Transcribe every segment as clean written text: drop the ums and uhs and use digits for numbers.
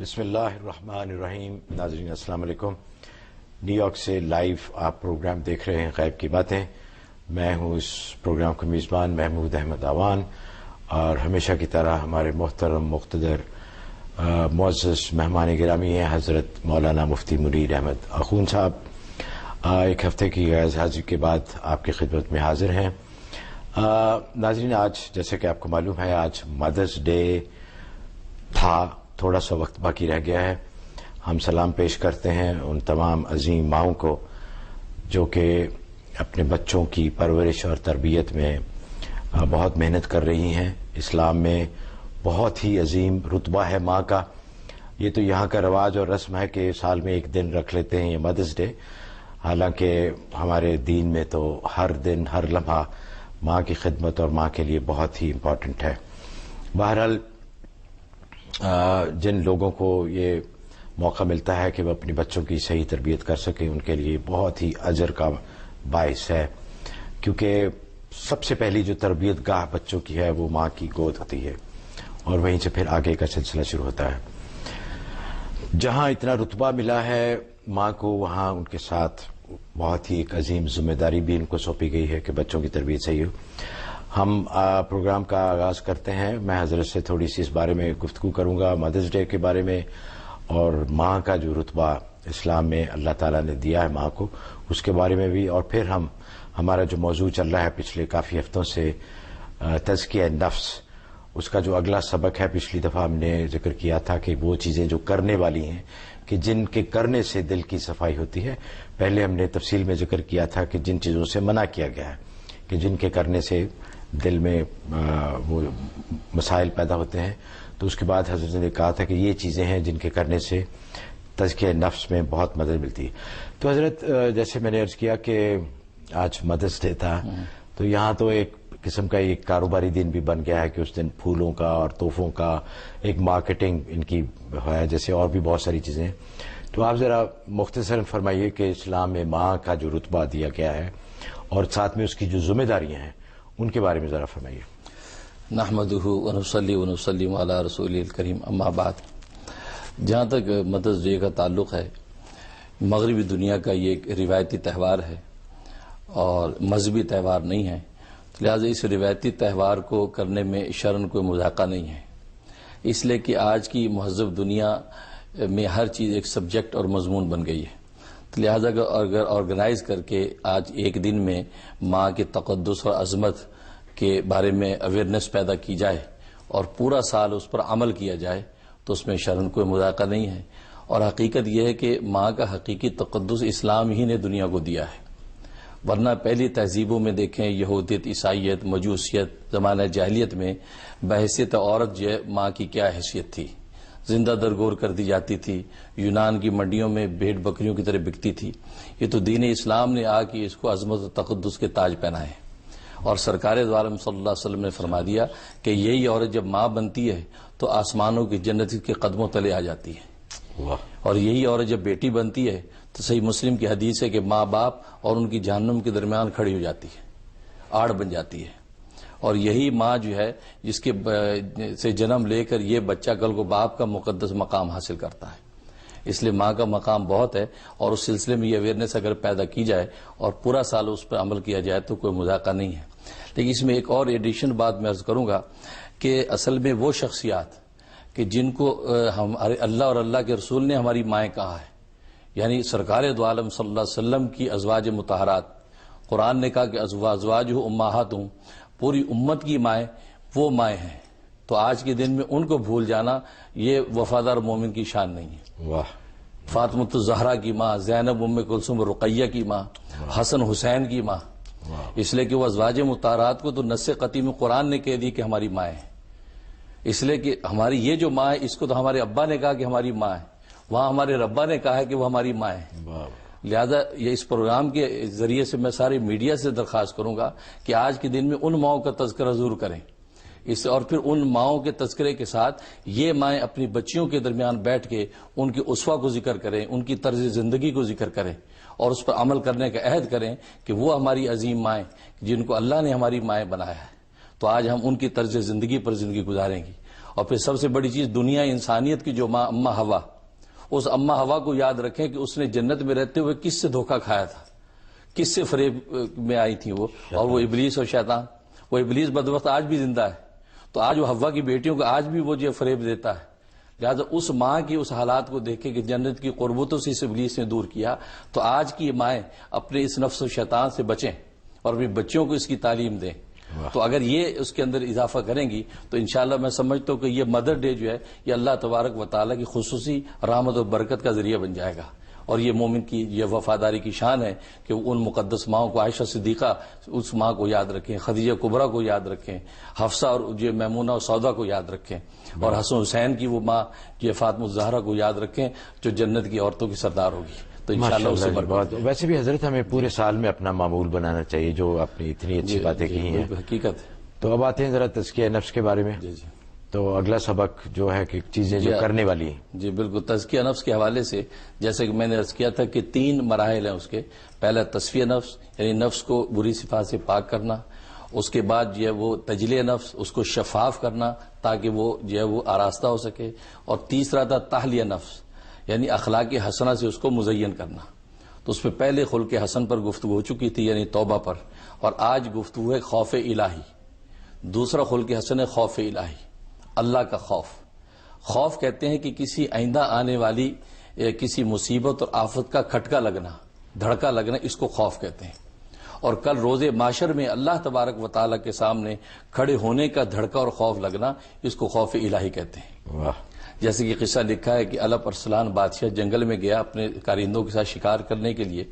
بسم اللہ الرحمن الرحیم. ناظرین السلام علیکم. نیو یارک سے لائیو آپ پروگرام دیکھ رہے ہیں غیب کی باتیں. میں ہوں اس پروگرام کا میزبان محمود احمد آوان، اور ہمیشہ کی طرح ہمارے محترم مقتدر معزز مہمان گرامی ہیں حضرت مولانا مفتی منیر احمد اخون صاحب. ایک ہفتے کی غیر حاضری کے بعد آپ کی خدمت میں حاضر ہیں. ناظرین، آج جیسے کہ آپ کو معلوم ہے آج مدرس ڈے تھا، تھوڑا سا وقت باقی رہ گیا ہے. ہم سلام پیش کرتے ہیں ان تمام عظیم ماؤں کو جو کہ اپنے بچوں کی پرورش اور تربیت میں بہت محنت کر رہی ہیں. اسلام میں بہت ہی عظیم رتبہ ہے ماں کا. یہ تو یہاں کا رواج اور رسم ہے کہ سال میں ایک دن رکھ لیتے ہیں یہ مدرس ڈے، حالانکہ ہمارے دین میں تو ہر دن ہر لمحہ ماں کی خدمت اور ماں کے لیے بہت ہی امپورٹنٹ ہے. بہرحال جن لوگوں کو یہ موقع ملتا ہے کہ وہ اپنے بچوں کی صحیح تربیت کر سکیں، ان کے لیے بہت ہی اجر کا باعث ہے، کیونکہ سب سے پہلی جو تربیت گاہ بچوں کی ہے وہ ماں کی گود ہوتی ہے، اور وہیں سے پھر آگے کا سلسلہ شروع ہوتا ہے. جہاں اتنا رتبہ ملا ہے ماں کو، وہاں ان کے ساتھ بہت ہی ایک عظیم ذمہ داری بھی ان کو سونپی گئی ہے کہ بچوں کی تربیت صحیح ہو. ہم پروگرام کا آغاز کرتے ہیں. میں حضرت سے تھوڑی سی اس بارے میں گفتگو کروں گا، مدرس ڈے کے بارے میں، اور ماں کا جو رتبہ اسلام میں اللہ تعالیٰ نے دیا ہے ماں کو، اس کے بارے میں بھی. اور پھر ہمارا جو موضوع چل رہا ہے پچھلے کافی ہفتوں سے، تزکیہ نفس، اس کا جو اگلا سبق ہے، پچھلی دفعہ ہم نے ذکر کیا تھا کہ وہ چیزیں جو کرنے والی ہیں کہ جن کے کرنے سے دل کی صفائی ہوتی ہے. پہلے ہم نے تفصیل میں ذکر کیا تھا کہ جن چیزوں سے منع کیا گیا ہے کہ جن کے کرنے سے دل میں وہ مسائل پیدا ہوتے ہیں. تو اس کے بعد حضرت نے کہا تھا کہ یہ چیزیں ہیں جن کے کرنے سے تزکیہ نفس میں بہت مدد ملتی ہے. تو حضرت جیسے میں نے عرض کیا کہ آج مدرس ڈے تھا، تو یہاں تو ایک قسم کا ایک کاروباری دن بھی بن گیا ہے کہ اس دن پھولوں کا اور تحفوں کا ایک مارکیٹنگ ان کی ہے، جیسے اور بھی بہت ساری چیزیں. تو آپ ذرا مختصراً فرمائیے کہ اسلام میں ماں کا جو رتبہ دیا گیا ہے اور ساتھ میں اس کی جو ذمہ داریاں ہیں ان کے بارے میں ذرا فرمائیے. نحمدہ ونصلی ونسلم علی رسول الکریم، اما بعد. جہاں تک مدرس ڈے کا تعلق ہے، مغربی دنیا کا یہ ایک روایتی تہوار ہے اور مذہبی تہوار نہیں ہے، لہذا اس روایتی تہوار کو کرنے میں شرعاً کوئی مذاقہ نہیں ہے. اس لیے کہ آج کی مہذب دنیا میں ہر چیز ایک سبجیکٹ اور مضمون بن گئی ہے، لہذا اگر آرگنائز کر کے آج ایک دن میں ماں کے تقدس اور عظمت کے بارے میں اویئرنیس پیدا کی جائے اور پورا سال اس پر عمل کیا جائے تو اس میں شرعاً کوئی مذاقہ نہیں ہے. اور حقیقت یہ ہے کہ ماں کا حقیقی تقدس اسلام ہی نے دنیا کو دیا ہے، ورنہ پہلی تہذیبوں میں دیکھیں، یہودیت، عیسائیت، مجوسیت، زمانہ جاہلیت میں بحیثیت عورت جو ہے ماں کی کیا حیثیت تھی، زندہ درگور کر دی جاتی تھی، یونان کی منڈیوں میں بھیڑ بکریوں کی طرح بکتی تھی. یہ تو دین اسلام نے آ کے اس کو عظمت و تقدس کے تاج پہنائے، اور سرکار دو عالم صلی اللہ علیہ وسلم نے فرما دیا کہ یہی عورت جب ماں بنتی ہے تو آسمانوں کی جنت کے قدموں تلے آ جاتی ہے. اور یہی عورت جب بیٹی بنتی ہے تو صحیح مسلم کی حدیث ہے کہ ماں باپ اور ان کی جہنم کے درمیان کھڑی ہو جاتی ہے، آڑ بن جاتی ہے. اور یہی ماں جو ہے جس کے سے جنم لے کر یہ بچہ کل کو باپ کا مقدس مقام حاصل کرتا ہے. اس لیے ماں کا مقام بہت ہے، اور اس سلسلے میں یہ اویئرنیس اگر پیدا کی جائے اور پورا سال اس پر عمل کیا جائے تو کوئی مذاقہ نہیں ہے. لیکن اس میں ایک اور ایڈیشن بات میں عرض کروں گا کہ اصل میں وہ شخصیات کہ جن کو ہمارے اللہ اور اللہ کے رسول نے ہماری مائیں کہا ہے، یعنی سرکار دو عالم صلی اللہ علیہ وسلم کی ازواج مطہرات، قرآن نے کہا کہ ازواج امہات ہوں، پوری امت کی مائیں وہ مائیں ہیں. تو آج کے دن میں ان کو بھول جانا یہ وفادار مومن کی شان نہیں ہے. واہ. فاطمۃ الزہرا کی ماں، زینب ام کلثوم رقیہ کی ماں، حسن حسین کی ماں، اس لیے کہ وہ ازواج مطہرات کو تو نص قطعی میں قرآن نے کہہ دی کہ ہماری مائیں ہیں. اس لیے کہ ہماری یہ جو ماں ہے اس کو تو ہمارے ابا نے کہا کہ ہماری ماں ہے، وہاں ہمارے ربا نے کہا ہے کہ وہ ہماری ماں ہے. لہذا یہ اس پروگرام کے ذریعے سے میں سارے میڈیا سے درخواست کروں گا کہ آج کے دن میں ان ماؤں کا تذکرہ ضرور کریں، اور پھر ان ماؤں کے تذکرے کے ساتھ یہ مائیں اپنی بچیوں کے درمیان بیٹھ کے ان کی اسوہ کو ذکر کریں، ان کی طرز زندگی کو ذکر کریں اور اس پر عمل کرنے کا عہد کریں کہ وہ ہماری عظیم مائیں جن کو اللہ نے ہماری مائیں بنایا ہے، تو آج ہم ان کی طرز زندگی پر زندگی گزاریں گی. اور پھر سب سے بڑی چیز دنیا انسانیت کی جو ماں اما ہوا، اس اما ہوا کو یاد رکھیں کہ اس نے جنت میں رہتے ہوئے کس سے دھوکہ کھایا تھا، کس سے فریب میں آئی تھی وہ، اور وہ ابلیس اور شیطان. وہ ابلیس بدبخت آج بھی زندہ ہے، تو آج وہ حوا کی بیٹیوں کو آج بھی وہ جو فریب دیتا ہے. لہٰذا اس ماں کی اس حالات کو دیکھیں کہ جنت کی قربتوں سے اس ابلیس نے دور کیا، تو آج کی مائیں اپنے اس نفس و شیطان سے بچیں اور اپنے بچوں کو اس کی تعلیم دیں. تو اگر یہ اس کے اندر اضافہ کریں گی تو انشاءاللہ میں سمجھتا ہوں کہ یہ مدر ڈے جو ہے یہ اللہ تبارک و تعالیٰ کی خصوصی رحمت و برکت کا ذریعہ بن جائے گا. اور یہ مومن کی یہ وفاداری کی شان ہے کہ ان مقدس ماؤں کو، عائشہ صدیقہ اس ماں کو یاد رکھیں، خدیجہ کبریٰ کو یاد رکھیں، حفصہ اور یہ میمونہ اور سودا کو یاد رکھیں، اور حسن حسین کی وہ ماں یہ فاطمہ الزہرا کو یاد رکھیں جو جنت کی عورتوں کی سردار ہوگی. تو انشاءاللہ اس سے برکت. ویسے بھی حضرت ہمیں پورے سال میں اپنا معمول بنانا چاہیے، جو آپ نے اتنی اچھی باتیں کہی ہیں حقیقت ہے. تو اب آتے ہیں ذرا تزکیہ نفس کے بارے میں. جی جی تو اگلا سبق جو ہے کہ چیزیں جو کرنے والی ہیں. جی بالکل. تزکیہ نفس کے حوالے سے جیسے کہ میں نے عرض کیا تھا کہ 3 مراحل ہیں اس کے. پہلا تصفیہ نفس، یعنی نفس کو بری صفات سے پاک کرنا. اس کے بعد جو ہے وہ تجلیہ نفس، اس کو شفاف کرنا تاکہ وہ جو ہے وہ آراستہ ہو سکے. اور تیسرا تھا تحلیہ نفس، یعنی اخلاق حسنہ سے اس کو مزین کرنا. تو اس پہ پہلے خلق حسن پر گفتگو ہو چکی تھی، یعنی توبہ پر، اور آج گفتگو ہے خوف الہی. دوسرا خلق حسن ہے خوف الہی، اللہ کا خوف. خوف کہتے ہیں کہ کسی آئندہ آنے والی کسی مصیبت اور آفت کا کھٹکا لگنا، دھڑکا لگنا، اس کو خوف کہتے ہیں. اور کل روز محشر میں اللہ تبارک و تعالیٰ کے سامنے کھڑے ہونے کا دھڑکا اور خوف لگنا، اس کو خوف الہی کہتے ہیں. واہ. جیسے کہ قصہ لکھا ہے کہ الپ ارسلان بادشاہ جنگل میں گیا اپنے کارندوں کے ساتھ شکار کرنے کے لیے،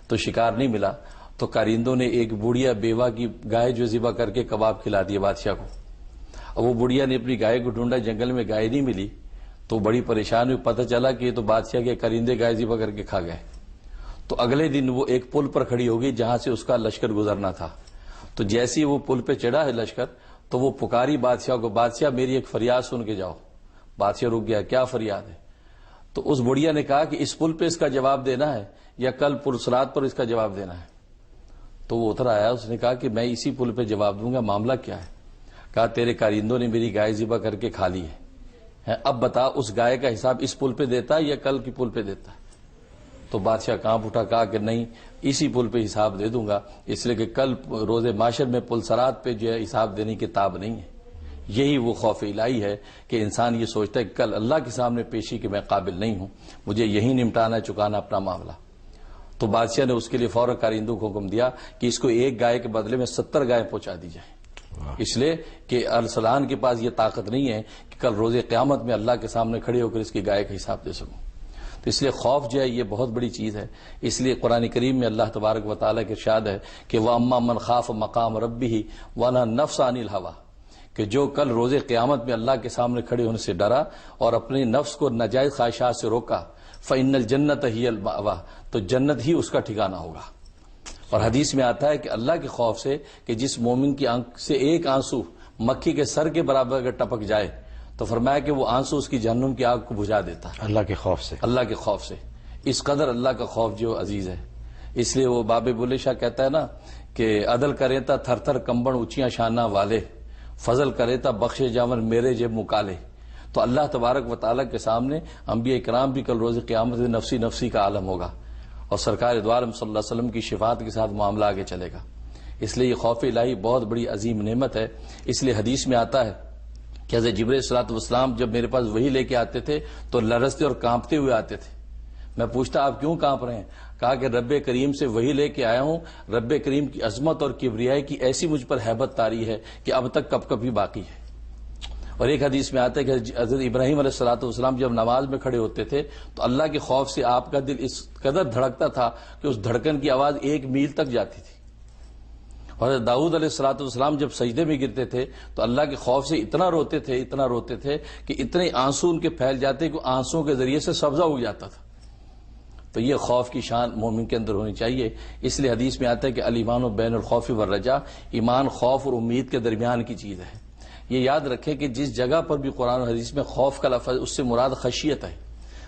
تو شکار نہیں ملا، تو کارندوں نے ایک بوڑھیا بیوہ کی گائے جو ذبح کر کے کباب کھلا دیے بادشاہ کو. اب وہ بڑھیا نے اپنی گائے کو ڈھونڈا، جنگل میں گائے نہیں ملی، تو بڑی پریشان ہوئی. پتہ چلا کہ یہ تو بادشاہ کے کرندے گائے ذبح کر کے کھا گئے. تو اگلے دن وہ ایک پل پر کھڑی ہو گئی جہاں سے اس کا لشکر گزرنا تھا. تو جیسے ہی وہ پل پہ چڑھا ہے لشکر، تو وہ پکاری بادشاہ کو، بادشاہ میری ایک فریاد سن کے جاؤ. بادشاہ رک گیا، کیا فریاد ہے؟ تو اس بڑھیا نے کہا کہ اس پل پہ اس کا جواب دینا ہے یا کل پرسرات پر اس کا جواب دینا ہے؟ تو وہ اتر آیا، اس نے کہا کہ میں اسی پل پہ جواب دوں گا. معاملہ کیا ہے؟ کہا تیرے کارندوں نے میری گائے ذبح کر کے کھا لی ہے، اب بتا اس گائے کا حساب اس پل پہ دیتا ہے یا کل کی پل پہ دیتا ہے؟ تو بادشاہ کانپ اٹھا، کہا کہ نہیں، اسی پل پہ حساب دے دوں گا، اس لیے کہ کل روز محشر میں پلسرات پہ جو ہے حساب دینے کی کتاب نہیں ہے. یہی وہ خوف الہی ہے کہ انسان یہ سوچتا ہے کہ کل اللہ کے سامنے پیشی کہ میں قابل نہیں ہوں، مجھے یہی نمٹانا ہے، چکانا اپنا معاملہ. تو بادشاہ نے اس کے لیے فوراً کارندوں کو حکم دیا کہ اس کو ایک گائے کے بدلے میں 70 گائے پہنچا دی جائیں، اس لیے کہ ارسلان کے پاس یہ طاقت نہیں ہے کہ کل روز قیامت میں اللہ کے سامنے کھڑے ہو کر اس کی گائے کا حساب دے سکوں. تو اس لیے خوف جو ہے یہ بہت بڑی چیز ہے. اس لیے قرآن کریم میں اللہ تبارک و تعالیٰ کے ارشاد ہے کہ وَأَمَّا مَنْ خَافَ مَقَامَ رَبِّهِ وَنَهَا النَّفْسَ عَنِ الْهَوَىٰ، کہ جو کل روز قیامت میں اللہ کے سامنے کھڑے ہونے سے ڈرا اور اپنے نفس کو ناجائز خواہشات سے روکا، فَإِنَّ الْجَنَّةَ هِيَ الْمَأْوَىٰ، تو جنت ہی اس کا ٹھکانہ ہوگا. اور حدیث میں آتا ہے کہ اللہ کے خوف سے کہ جس مومن کی آنکھ سے ایک آنسو مکھی کے سر کے برابر اگر ٹپک جائے تو فرمایا کہ وہ آنسو اس کی جہنم کی آگ کو بجھا دیتا ہے. اللہ کے خوف سے، اللہ کے خوف سے. اس قدر اللہ کا خوف جو عزیز ہے. اس لیے وہ باب بلے شاہ کہتا ہے نا کہ عدل کرے تا تھر تھر کمبن اونچیاں شانہ والے، فضل کرے تا بخشے جاون میرے جب مکالے. تو اللہ تبارک و تعالیٰ کے سامنے انبیاء کرام بھی کل روز قیامت میں نفسی نفسی کا عالم ہوگا، اور سرکار دو عالم صلی اللہ علیہ وسلم کی شفاعت کے ساتھ معاملہ آگے چلے گا. اس لیے یہ خوف الہی بہت بڑی عظیم نعمت ہے. اس لیے حدیث میں آتا ہے کہ حضرت جبرائیل صلی اللہ علیہ وسلم جب میرے پاس وحی لے کے آتے تھے تو لرزتے اور کانپتے ہوئے آتے تھے. میں پوچھتا آپ کیوں کانپ رہے ہیں؟ کہا کہ رب کریم سے وحی لے کے آیا ہوں، رب کریم کی عظمت اور کبریائی کی ایسی مجھ پر ہیبت طاری ہے کہ اب تک کب کبھی باقی ہے. اور ایک حدیث میں آتا ہے کہ حضرت ابراہیم علیہ الصلوۃ والسلام جب نماز میں کھڑے ہوتے تھے تو اللہ کے خوف سے آپ کا دل اس قدر دھڑکتا تھا کہ اس دھڑکن کی آواز 1 میل تک جاتی تھی. حضرت داؤد علیہ الصلوۃ والسلام جب سجدے میں گرتے تھے تو اللہ کے خوف سے اتنا روتے تھے کہ اتنے آنسو ان کے پھیل جاتے کہ آنسوؤں کے ذریعے سے سبزہ اگ جاتا تھا. تو یہ خوف کی شان مومن کے اندر ہونی چاہیے. اس لیے حدیث میں آتا ہے کہ الایمان بین الخوف والرجاء، ایمان خوف اور امید کے درمیان کی چیز ہے. یہ یاد رکھیں کہ جس جگہ پر بھی قرآن و حدیث میں خوف کا لفظ، اس سے مراد خشیت ہے.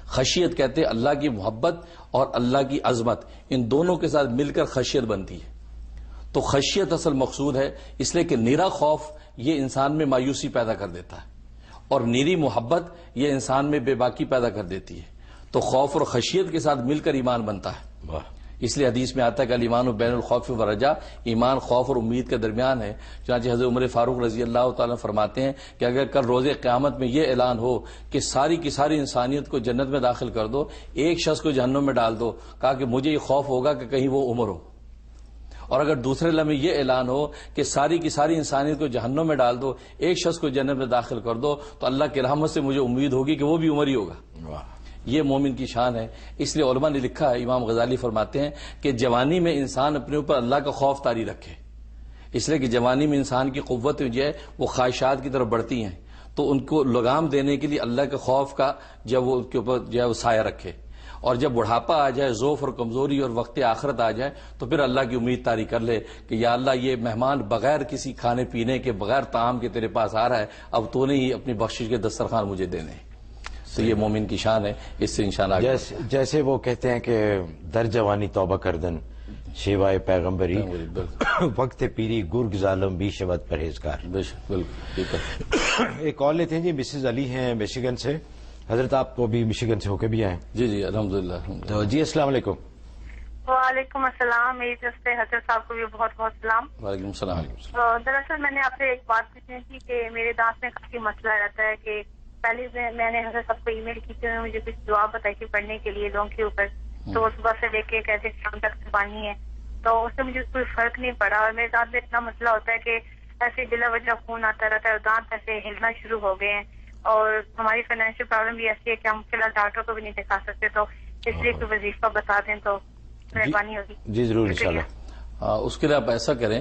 خشیت کہتے ہیں اللہ کی محبت اور اللہ کی عظمت، ان دونوں کے ساتھ مل کر خشیت بنتی ہے. تو خشیت اصل مقصود ہے، اس لیے کہ نیرا خوف یہ انسان میں مایوسی پیدا کر دیتا ہے اور نیری محبت یہ انسان میں بے باکی پیدا کر دیتی ہے، تو خوف اور خشیت کے ساتھ مل کر ایمان بنتا ہے۔ واہ، اس لیے حدیث میں آتا ہے کہ الایمان بین الخوف والرجاء، ایمان خوف اور امید کے درمیان ہے۔ چنانچہ حضرت عمر فاروق رضی اللہ تعالیٰ فرماتے ہیں کہ اگر کل روز قیامت میں یہ اعلان ہو کہ ساری کی ساری انسانیت کو جنت میں داخل کر دو، ایک شخص کو جہنم میں ڈال دو، کہا کہ مجھے یہ خوف ہوگا کہ کہیں وہ عمر ہو۔ اور اگر دوسرے لمحے یہ اعلان ہو کہ ساری کی ساری انسانیت کو جہنم میں ڈال دو، ایک شخص کو جنت میں داخل کر دو، تو اللہ کی رحمت سے مجھے امید ہوگی کہ وہ بھی عمر ہی ہوگا۔ واہ، یہ مومن کی شان ہے۔ اس لیے علماء نے لکھا ہے، امام غزالی فرماتے ہیں کہ جوانی میں انسان اپنے اوپر اللہ کا خوف طاری رکھے، اس لیے کہ جوانی میں انسان کی قوت جو ہے وہ خواہشات کی طرف بڑھتی ہیں، تو ان کو لگام دینے کے لیے اللہ کے خوف کا جب وہ ان کے اوپر جو ہے وہ سایہ رکھے، اور جب بڑھاپا آ جائے، ضعف اور کمزوری اور وقت آخرت آ جائے، تو پھر اللہ کی امید طاری کر لے کہ یا اللہ یہ مہمان بغیر کسی کھانے پینے کے، بغیر طعام کے تیرے پاس آ رہا ہے، اب تو نے ہی اپنی بخشش کے دسترخوان مجھے دینے ہیں۔ تو یہ مومن کی شان ہے، اس سے انشاءاللہ جیسے وہ کہتے ہیں کہ در جوانی توبہ کردن شیوائے پیغمبری، وقت پیری گرگ ظالم بھی شود پرہیزگار۔ بالکل ٹھیک ہے۔ ایک کال لیتے ہیں جی، مسز علی ہیں مشیگن سے۔ حضرت آپ کو بھی مشیگن سے ہو کے بھی آئے؟ جی الحمدللہ۔ تو جی السلام علیکم۔ وعلیکم السلام، میری طرف سے حضرت صاحب کو بھی بہت بہت سلام۔ وعلیکم السلام۔ دراصل میں نے آپ سے ایک بات پوچھنی تھی کہ میرے دانت میں کافی مسئلہ رہتا ہے کہ پہلے میں نے حضرت صاحب کو ای میل کی تھی، انہوں نے مجھے کچھ دعا بتائی تھی پڑھنے کے لیے لوگوں کے اوپر، تو وہ صبح سے لے کے کیسے شام تک زبانی ہے، تو اس سے مجھے کوئی فرق نہیں پڑا، اور میرے دانت میں اتنا مسئلہ ہوتا ہے کہ ایسے بلا وجہ خون آتا رہتا ہے اور دانت ایسے ہلنا شروع ہو گئے ہیں، اور ہماری فائنینشیل پرابلم بھی ایسی ہے کہ ہم فی الحال ڈاکٹر کو بھی نہیں دکھا سکتے، تو اس لیے کوئی وظیفہ بتا دیں تو مہربانی ہوگی۔ جی ضرور انشاءاللہ۔ اس کے لیے آپ ایسا کریں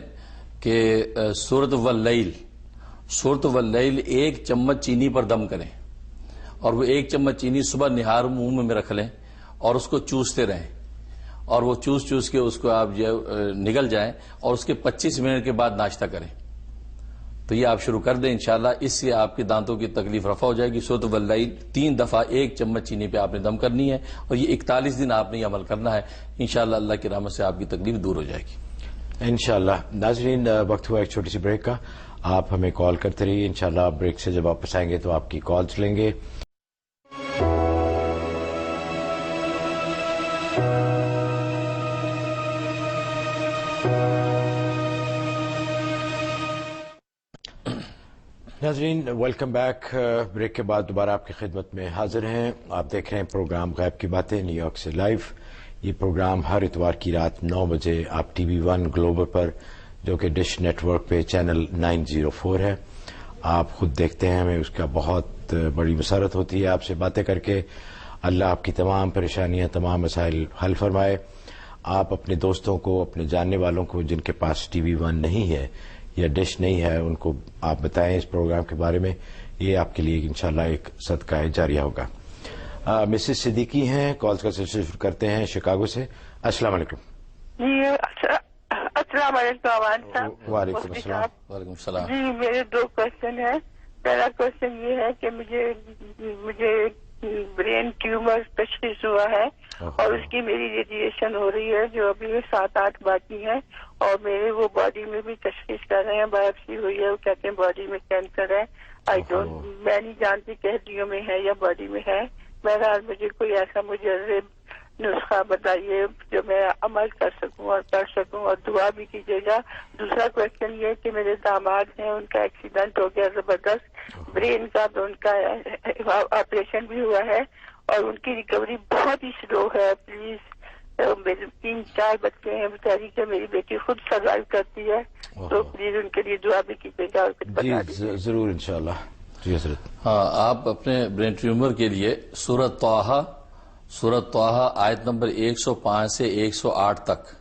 کہ سورۃ واللیل، سورۃ واللیل 1 چمچ چینی پر دم کریں، اور وہ 1 چمچ چینی صبح نہار منہ میں رکھ لیں اور اس کو چوستے رہیں، اور وہ چوس کے اس کو آپ جو نگل جائیں، اور اس کے 25 منٹ کے بعد ناشتہ کریں۔ تو یہ آپ شروع کر دیں انشاءاللہ، اس سے آپ کے دانتوں کی تکلیف رفع ہو جائے گی۔ سورۃ واللیل 3 دفعہ 1 چمچ چینی پہ آپ نے دم کرنی ہے، اور یہ 41 دن آپ نے یہ عمل کرنا ہے، انشاءاللہ اللہ کی رحمت سے آپ کی تکلیف دور ہو جائے گی انشاءاللہ۔ ناظرین وقت ہوا ایک چھوٹی سی بریک کا، آپ ہمیں کال کرتے رہیے، انشاءاللہ بریک سے جب واپس آئیں گے تو آپ کی کالز لیں گے۔ ناظرین ویلکم بیک۔ بریک کے بعد دوبارہ آپ کی خدمت میں حاضر ہیں۔ آپ دیکھ رہے ہیں پروگرام غیب کی باتیں نیو یارک سے لائیو۔ یہ پروگرام ہر اتوار کی رات 9 بجے آپ ٹی وی 1 گلوبل پر، جو کہ ڈش نیٹ ورک پہ چینل 904 ہے، آپ خود دیکھتے ہیں، ہمیں اس کا بہت بڑی مسرت ہوتی ہے آپ سے باتیں کر کے۔ اللہ آپ کی تمام پریشانیاں، تمام مسائل حل فرمائے۔ آپ اپنے دوستوں کو، اپنے جاننے والوں کو جن کے پاس ٹی وی 1 نہیں ہے یا ڈش نہیں ہے، ان کو آپ بتائیں اس پروگرام کے بارے میں، یہ آپ کے لیے انشاءاللہ ایک صدقہ جاریہ ہوگا۔ مسز صدیقی ہیں، کالز کا سلسلہ شروع کرتے ہیں شکاگو سے۔ السلام علیکم۔ جی السلام علیکم عوان صاحب۔ وعلیکم السلام۔ وعلیکم السلام۔ جی میرے 2 کوشچن ہیں۔ پہلا کوشچن یہ ہے کہ مجھے برین ٹیومر تشخیص ہوا ہے، اور اس کی میری ریڈیشن ہو رہی ہے جو ابھی 7-8 باقی ہے، اور میرے وہ باڈی میں بھی تشخیص کر رہے ہیں، بایوپسی ہوئی ہے، وہ کہتے ہیں باڈی میں کینسر ہے۔ میں نہیں جانتی کہ ہڈیوں میں ہے یا باڈی میں ہے۔ بہرحال مجھے کوئی ایسا مجرب نسخہ بتائیے جو میں عمل کر سکوں اور کر سکوں، اور دعا بھی کیجیے گا۔ دوسرا کوشچن یہ کہ میرے داماد ہیں، ان کا ایکسیڈنٹ ہو گیا زبردست برین کا، تو ان کا آپریشن بھی ہوا ہے، اور ان کی ریکوری بہت ہی سلو ہے۔ پلیز، میرے 3-4 بچے ہیں بیچاری کے، میری بیٹی خود سروائیو کرتی ہے، تو پلیز ان کے لیے دعا بھی کیجیے گا اور کچھ بتا دیجیے۔ جی ضرور انشاءاللہ۔ جی حضرت۔ ہاں، آپ اپنے برین ٹیومر کے لیے سورۃ طٰہٰ آیت نمبر 105 سے 108 تک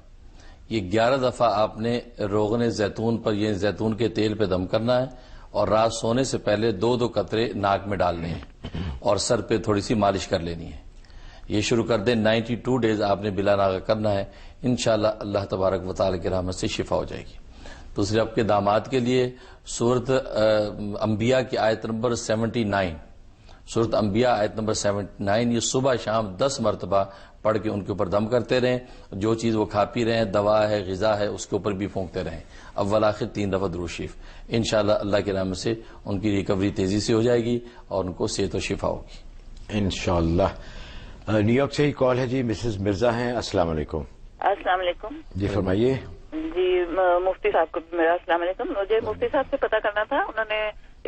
یہ 11 دفعہ آپ نے روغن زیتون پر، یہ زیتون کے تیل پہ دم کرنا ہے، اور رات سونے سے پہلے 2 قطرے ناک میں ڈالنے ہیں، اور سر پہ تھوڑی سی مالش کر لینی ہے۔ یہ شروع کر دیں، 92 ڈیز آپ نے بلا ناغہ کرنا ہے، انشاءاللہ اللہ تبارک و تعالی کی رحمت سے شفا ہو جائے گی۔ دوسرے آپ کے داماد کے لیے سورۃ انبیاء کی آیت نمبر 79، سورۃ انبیاء آیت نمبر 79، یہ صبح شام 10 مرتبہ پڑھ کے ان کے اوپر دم کرتے رہیں. جو چیز وہ کھا پی رہے ہیں، دوا ہے، غذا ہے، اس کے اوپر بھی پھونکتے رہیں. اول آخر 3 دفعہ درود شریف. انشاءاللہ اللہ کی رحمت سے ان کی ریکوری تیزی سے ہو جائے گی اور ان کو صحت و شفا ہوگی انشاءاللہ. نیو یارک سے ہی کال ہے جی، مسز مرزا ہیں. السلام علیکم. السلام علیکم. جی فرمائیے. جی مفتی صاحب کو میرا السلام علیکم. مجھے مفتی صاحب سے پتہ کرنا تھا، انہوں نے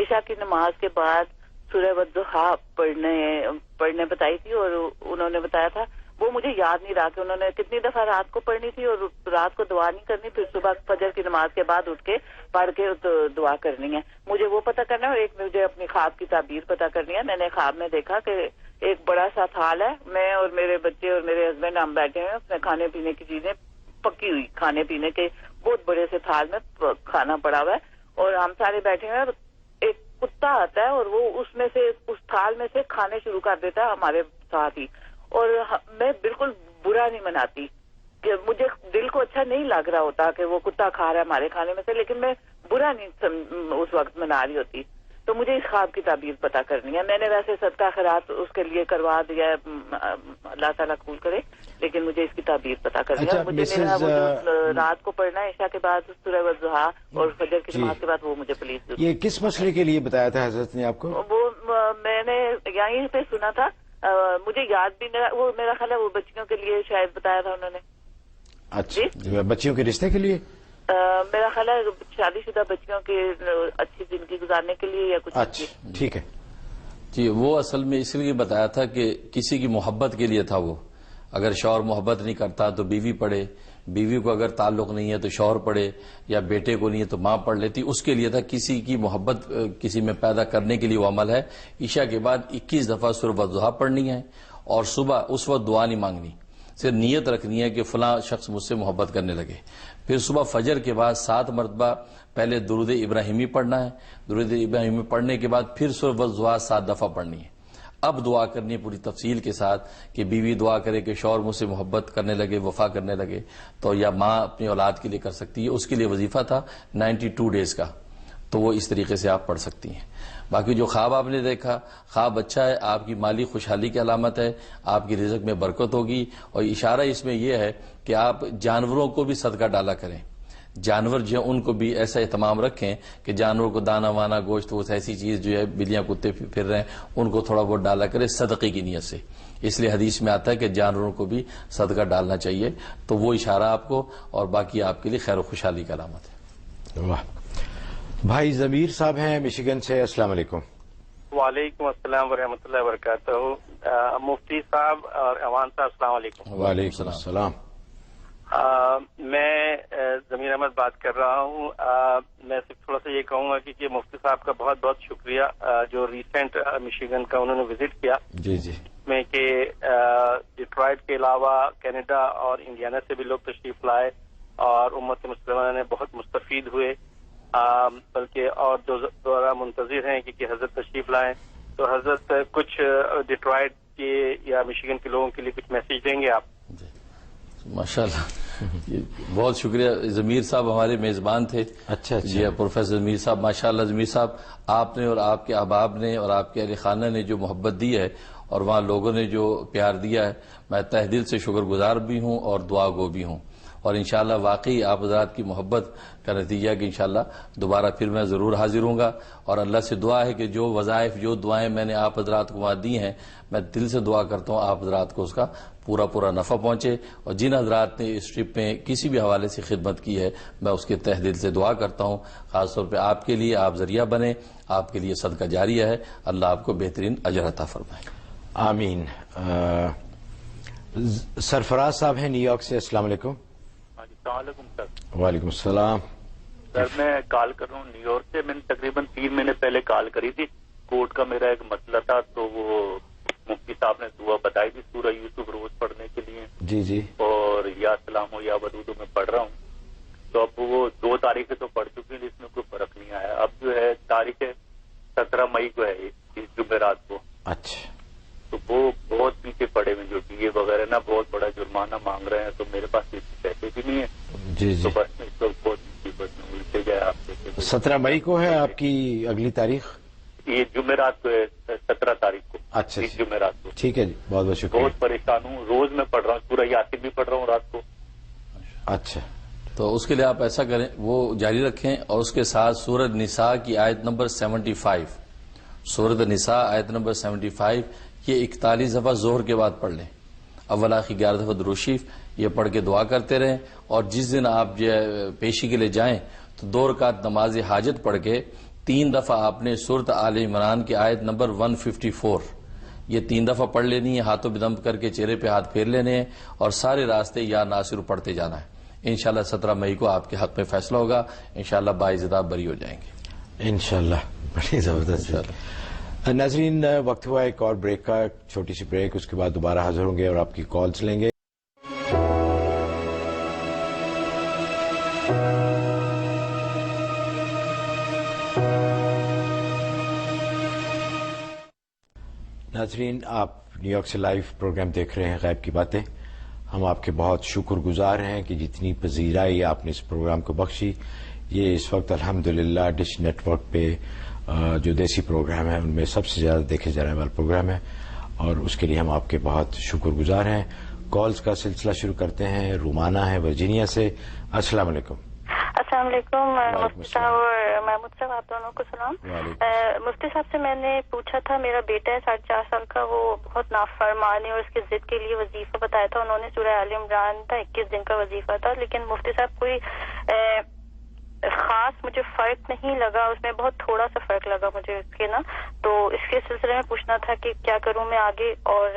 عشاء کی نماز کے بعد سورہ والضحیٰ پڑھنے بتائی تھی، اور انہوں نے بتایا تھا، وہ مجھے یاد نہیں رہا کہ انہوں نے کتنی دفعہ رات کو پڑھنی تھی، اور رات کو دعا نہیں کرنی، پھر صبح فجر کی نماز کے بعد اٹھ کے پڑھ کے دعا کرنی ہے. مجھے وہ پتہ کرنا ہے، اور ایک مجھے اپنی خواب کی تعبیر پتہ کرنی ہے. میں نے خواب میں دیکھا کہ ایک بڑا سا تھال ہے، میں اور میرے بچے اور میرے ہسبینڈ ہم بیٹھے ہیں، اس میں کھانے پینے کی چیزیں پکی ہوئی، کھانے پینے کے بہت بڑے سے تھال میں کھانا پڑا ہوا ہے، اور ہم سارے بیٹھے ہیں، اور ایک کتا آتا ہے اور وہ اس میں سے اس تھال میں سے کھانے شروع کر دیتا ہے ہمارے ساتھ ہی. اور میں بالکل برا نہیں مناتی، کہ مجھے دل کو اچھا نہیں لگ رہا ہوتا کہ وہ کتا کھا رہا ہے ہمارے کھانے میں سے، لیکن میں برا نہیں اس وقت منا رہی ہوتی. تو مجھے اس خواب کی تعبیر پتہ کرنی ہے. میں نے ویسے صدقہ خیرات اس کے لیے کروا دیا ہے، اللہ تعالیٰ قبول کرے، لیکن مجھے اس کی تعبیر پتہ کرنی ہے. مجھے میرا وہ جو رات کو پڑھنا ہے عشاء کے بعد سورہ والضحیٰ اور فجر کی نماز کے بعد، وہ مجھے پلیز. یہ کس مسئلے کے لیے بتایا تھا حضرت نے آپ کو؟ وہ میں نے یہیں پہ سنا تھا، مجھے یاد بھی نہیں، وہ میرا خیال ہے وہ بچیوں کے لیے شاید بتایا تھا انہوں نے. اچھا، بچیوں کے رشتے کے لیے؟ میرا خیال ہے شادی شدہ بچیوں کی اچھی زندگی گزارنے کے لیے یا کچھ. اچھا ٹھیک ہے جی. وہ اصل میں اس لیے بتایا تھا کہ کسی کی محبت کے لیے تھا. وہ اگر شوہر محبت نہیں کرتا تو بیوی پڑھے، بیوی کو اگر تعلق نہیں ہے تو شوہر پڑھے، یا بیٹے کو نہیں ہے تو ماں پڑھ لیتی. اس کے لیے تھا، کسی کی محبت کسی میں پیدا کرنے کے لیے وہ عمل ہے. عشاء کے بعد 21 دفعہ سورہ والضحیٰ پڑھنی ہے، اور صبح اس وقت دعا نہیں مانگنی، صرف نیت رکھنی ہے کہ فلاں شخص مجھ سے محبت کرنے لگے. پھر صبح فجر کے بعد 7 مرتبہ پہلے درود ابراہیمی پڑھنا ہے. درود ابراہیمی پڑھنے کے بعد پھر سورہ والضحیٰ 7 دفعہ پڑھنی ہے. اب دعا کرنی ہے پوری تفصیل کے ساتھ کہ بیوی دعا کرے کہ شوہر مجھ سے محبت کرنے لگے، وفا کرنے لگے. تو یا ماں اپنی اولاد کے لیے کر سکتی ہے. اس کے لیے وظیفہ تھا 92 ڈیز کا، تو وہ اس طریقے سے آپ پڑھ سکتی ہیں. باقی جو خواب آپ نے دیکھا، خواب اچھا ہے، آپ کی مالی خوشحالی کی علامت ہے، آپ کی رزق میں برکت ہوگی. اور اشارہ اس میں یہ ہے کہ آپ جانوروں کو بھی صدقہ ڈالا کریں. جانور جو ان کو بھی ایسا اہتمام رکھیں کہ جانوروں کو دانا وانا، گوشت ووشت ایسی چیز جو ہے، بلیاں کتے پھر رہے ہیں ان کو تھوڑا بہت ڈالا کرے صدقے کی نیت سے. اس لیے حدیث میں آتا ہے کہ جانوروں کو بھی صدقہ ڈالنا چاہیے. تو وہ اشارہ آپ کو، اور باقی آپ کے لیے خیر و خوشحالی کی علامت ہے. واہ. بھائی ضمیر صاحب ہیں مشیگن سے. السلام علیکم. وعلیکم السلام ورحمۃ اللہ وبرکاتہ. مفتی صاحب اور ایوان صاحب السلام علیکم. وعلیکم السلام. میں ضمیر احمد بات کر رہا ہوں. میں صرف تھوڑا سا یہ کہوں گا کہ مفتی صاحب کا بہت بہت شکریہ جو ریسنٹ مشیگن کا انہوں نے وزٹ کیا. جی جی. میں کہ ڈیٹرائٹ کے علاوہ کینیڈا اور انڈیانا سے بھی لوگ تشریف لائے، اور امت مسلمہ نے بہت مستفید ہوئے. بلکہ اور جو دورہ منتظر ہیں کہ حضرت تشریف لائیں، تو حضرت کچھ ڈیٹرائٹ کے یا مشیگن کے لوگوں کے لیے کچھ میسج دیں گے آپ؟ ماشاء اللہ، بہت شکریہ. ضمیر صاحب ہمارے میزبان تھے. اچھا جی پروفیسر ضمیر صاحب، ماشاء اللہ. ضمیر صاحب، آپ نے اور آپ کے احباب نے اور آپ کے اہل خانہ نے جو محبت دی ہے اور وہاں لوگوں نے جو پیار دیا ہے، میں تہ دل سے شکر گزار بھی ہوں اور دعا گو بھی ہوں. اور انشاءاللہ واقعی آپ حضرات کی محبت کا نتیجہ کہ انشاءاللہ دوبارہ پھر میں ضرور حاضر ہوں گا. اور اللہ سے دعا ہے کہ جو وظائف، جو دعائیں میں نے آپ حضرات کو وہاں دی ہیں، میں دل سے دعا کرتا ہوں آپ حضرات کو اس کا پورا نفع پہنچے. اور جن حضرات نے اس ٹرپ میں کسی بھی حوالے سے خدمت کی ہے، میں اس کے تہ دل سے دعا کرتا ہوں. خاص طور پہ آپ کے لیے، آپ ذریعہ بنے، آپ کے لیے صدقہ جاریہ ہے. اللہ آپ کو بہترین اجر عطا فرمائے. آمین. سرفراز صاحب ہیں نیو یارک سے. السلام علیکم. السلام علیکم سر. وعلیکم السلام. سر میں کال کر رہا ہوں نیو یارک سے. میں نے تقریباً 3 مہینے پہلے کال کری تھی. کورٹ کا میرا ایک مسئلہ تھا، تو وہ مفتی صاحب نے دعا بتائی تھی سورہ یوسف روز پڑھنے کے لیے. جی جی. اور یا سلام ہو یا ودودو میں پڑھ رہا ہوں. تو اب وہ 2 تاریخیں تو پڑھ چکی ہیں، اس میں کوئی فرق نہیں آیا. اب جو ہے تاریخ 17 مئی کو ہے، اس جمعرات کو. اچھا. تو وہ بہت پیچھے پڑے ہوئے، جو ڈی اے وغیرہ نا بہت بڑا جرمانہ مانگ رہے ہیں. تو میرے پاس اتنے پیسے بھی نہیں ہیں. جی جی. تو بس میں اس وقت بہت مصیبت میں الجھے گئے. آپ سے 17 مئی کو ہے آپ کی اگلی تاریخ؟ یہ جمعرات کو ہے، 17 تاریخ کو. اچھا اس جمعرات کو. ٹھیک ہے جی، بہت بہت شکریہ. بہت پریشان قرآن ہوں، روز میں پڑھ رہا ہوں، سورہ یاسین بھی پڑھ رہا ہوں رات کو. اچھا، تو اس کے لیے آپ ایسا کریں، وہ جاری رکھیں اور اس کے ساتھ سورۃ نساء کی آیت نمبر 75، سورۃ نساء آیت نمبر 75 یہ 41 دفعہ ظہر کے بعد پڑھ لیں. اول آخر 11 دفعہ درود شریف یہ پڑھ کے دعا کرتے رہیں. اور جس دن آپ پیشی کے لیے جائیں تو 2 رکعت نماز حاجت پڑھ کے 3 دفعہ آپ نے سورۃ آل عمران کی آیت نمبر 154 یہ 3 دفعہ پڑھ لینی ہے، ہاتھوں پہ دم کر کے چہرے پہ ہاتھ پھیر لینے ہیں اور سارے راستے یا ناصر پڑھتے جانا ہے. انشاءاللہ 17 مئی کو آپ کے حق میں فیصلہ ہوگا، انشاءاللہ باعزت آپ بری ہو جائیں گے انشاءاللہ. بڑی زبردست. ناظرین، وقت ہوا ایک اور بریک کا، چھوٹی سی بریک، اس کے بعد دوبارہ حاضر ہوں گے اور آپ کی کالز لیں گے. ناظرین، آپ نیو یارک سے لائیو پروگرام دیکھ رہے ہیں غیب کی باتیں. ہم آپ کے بہت شکر گزار ہیں کہ جتنی پذیرائی آپ نے اس پروگرام کو بخشی. یہ اس وقت الحمدللہ ڈش نیٹ ورک پہ جو دیسی پروگرام ہے ان میں سب سے زیادہ دیکھے جانے والا پروگرام ہے اور اس کے لیے ہم آپ کے بہت شکر گزار ہیں. کالز کا سلسلہ شروع کرتے ہیں. رومانہ ہے ورجینیا سے. السلام علیکم. السلام علیکم مفتی صاحب اور محمود صاحب، آپ دونوں کو سلام. مفتی صاحب سے میں نے پوچھا تھا، میرا بیٹا ہے 4.5 سال کا، وہ بہت نافرمان ہے اور اس کے ضد کے لیے وظیفہ بتایا تھا انہوں نے، سورہ آل عمران تھا، 21 دن کا وظیفہ تھا. لیکن مفتی صاحب کوئی خاص مجھے فرق نہیں لگا اس میں، بہت تھوڑا سا فرق لگا مجھے اس کے نا. تو اس کے سلسلے میں پوچھنا تھا کہ کیا کروں میں آگے. اور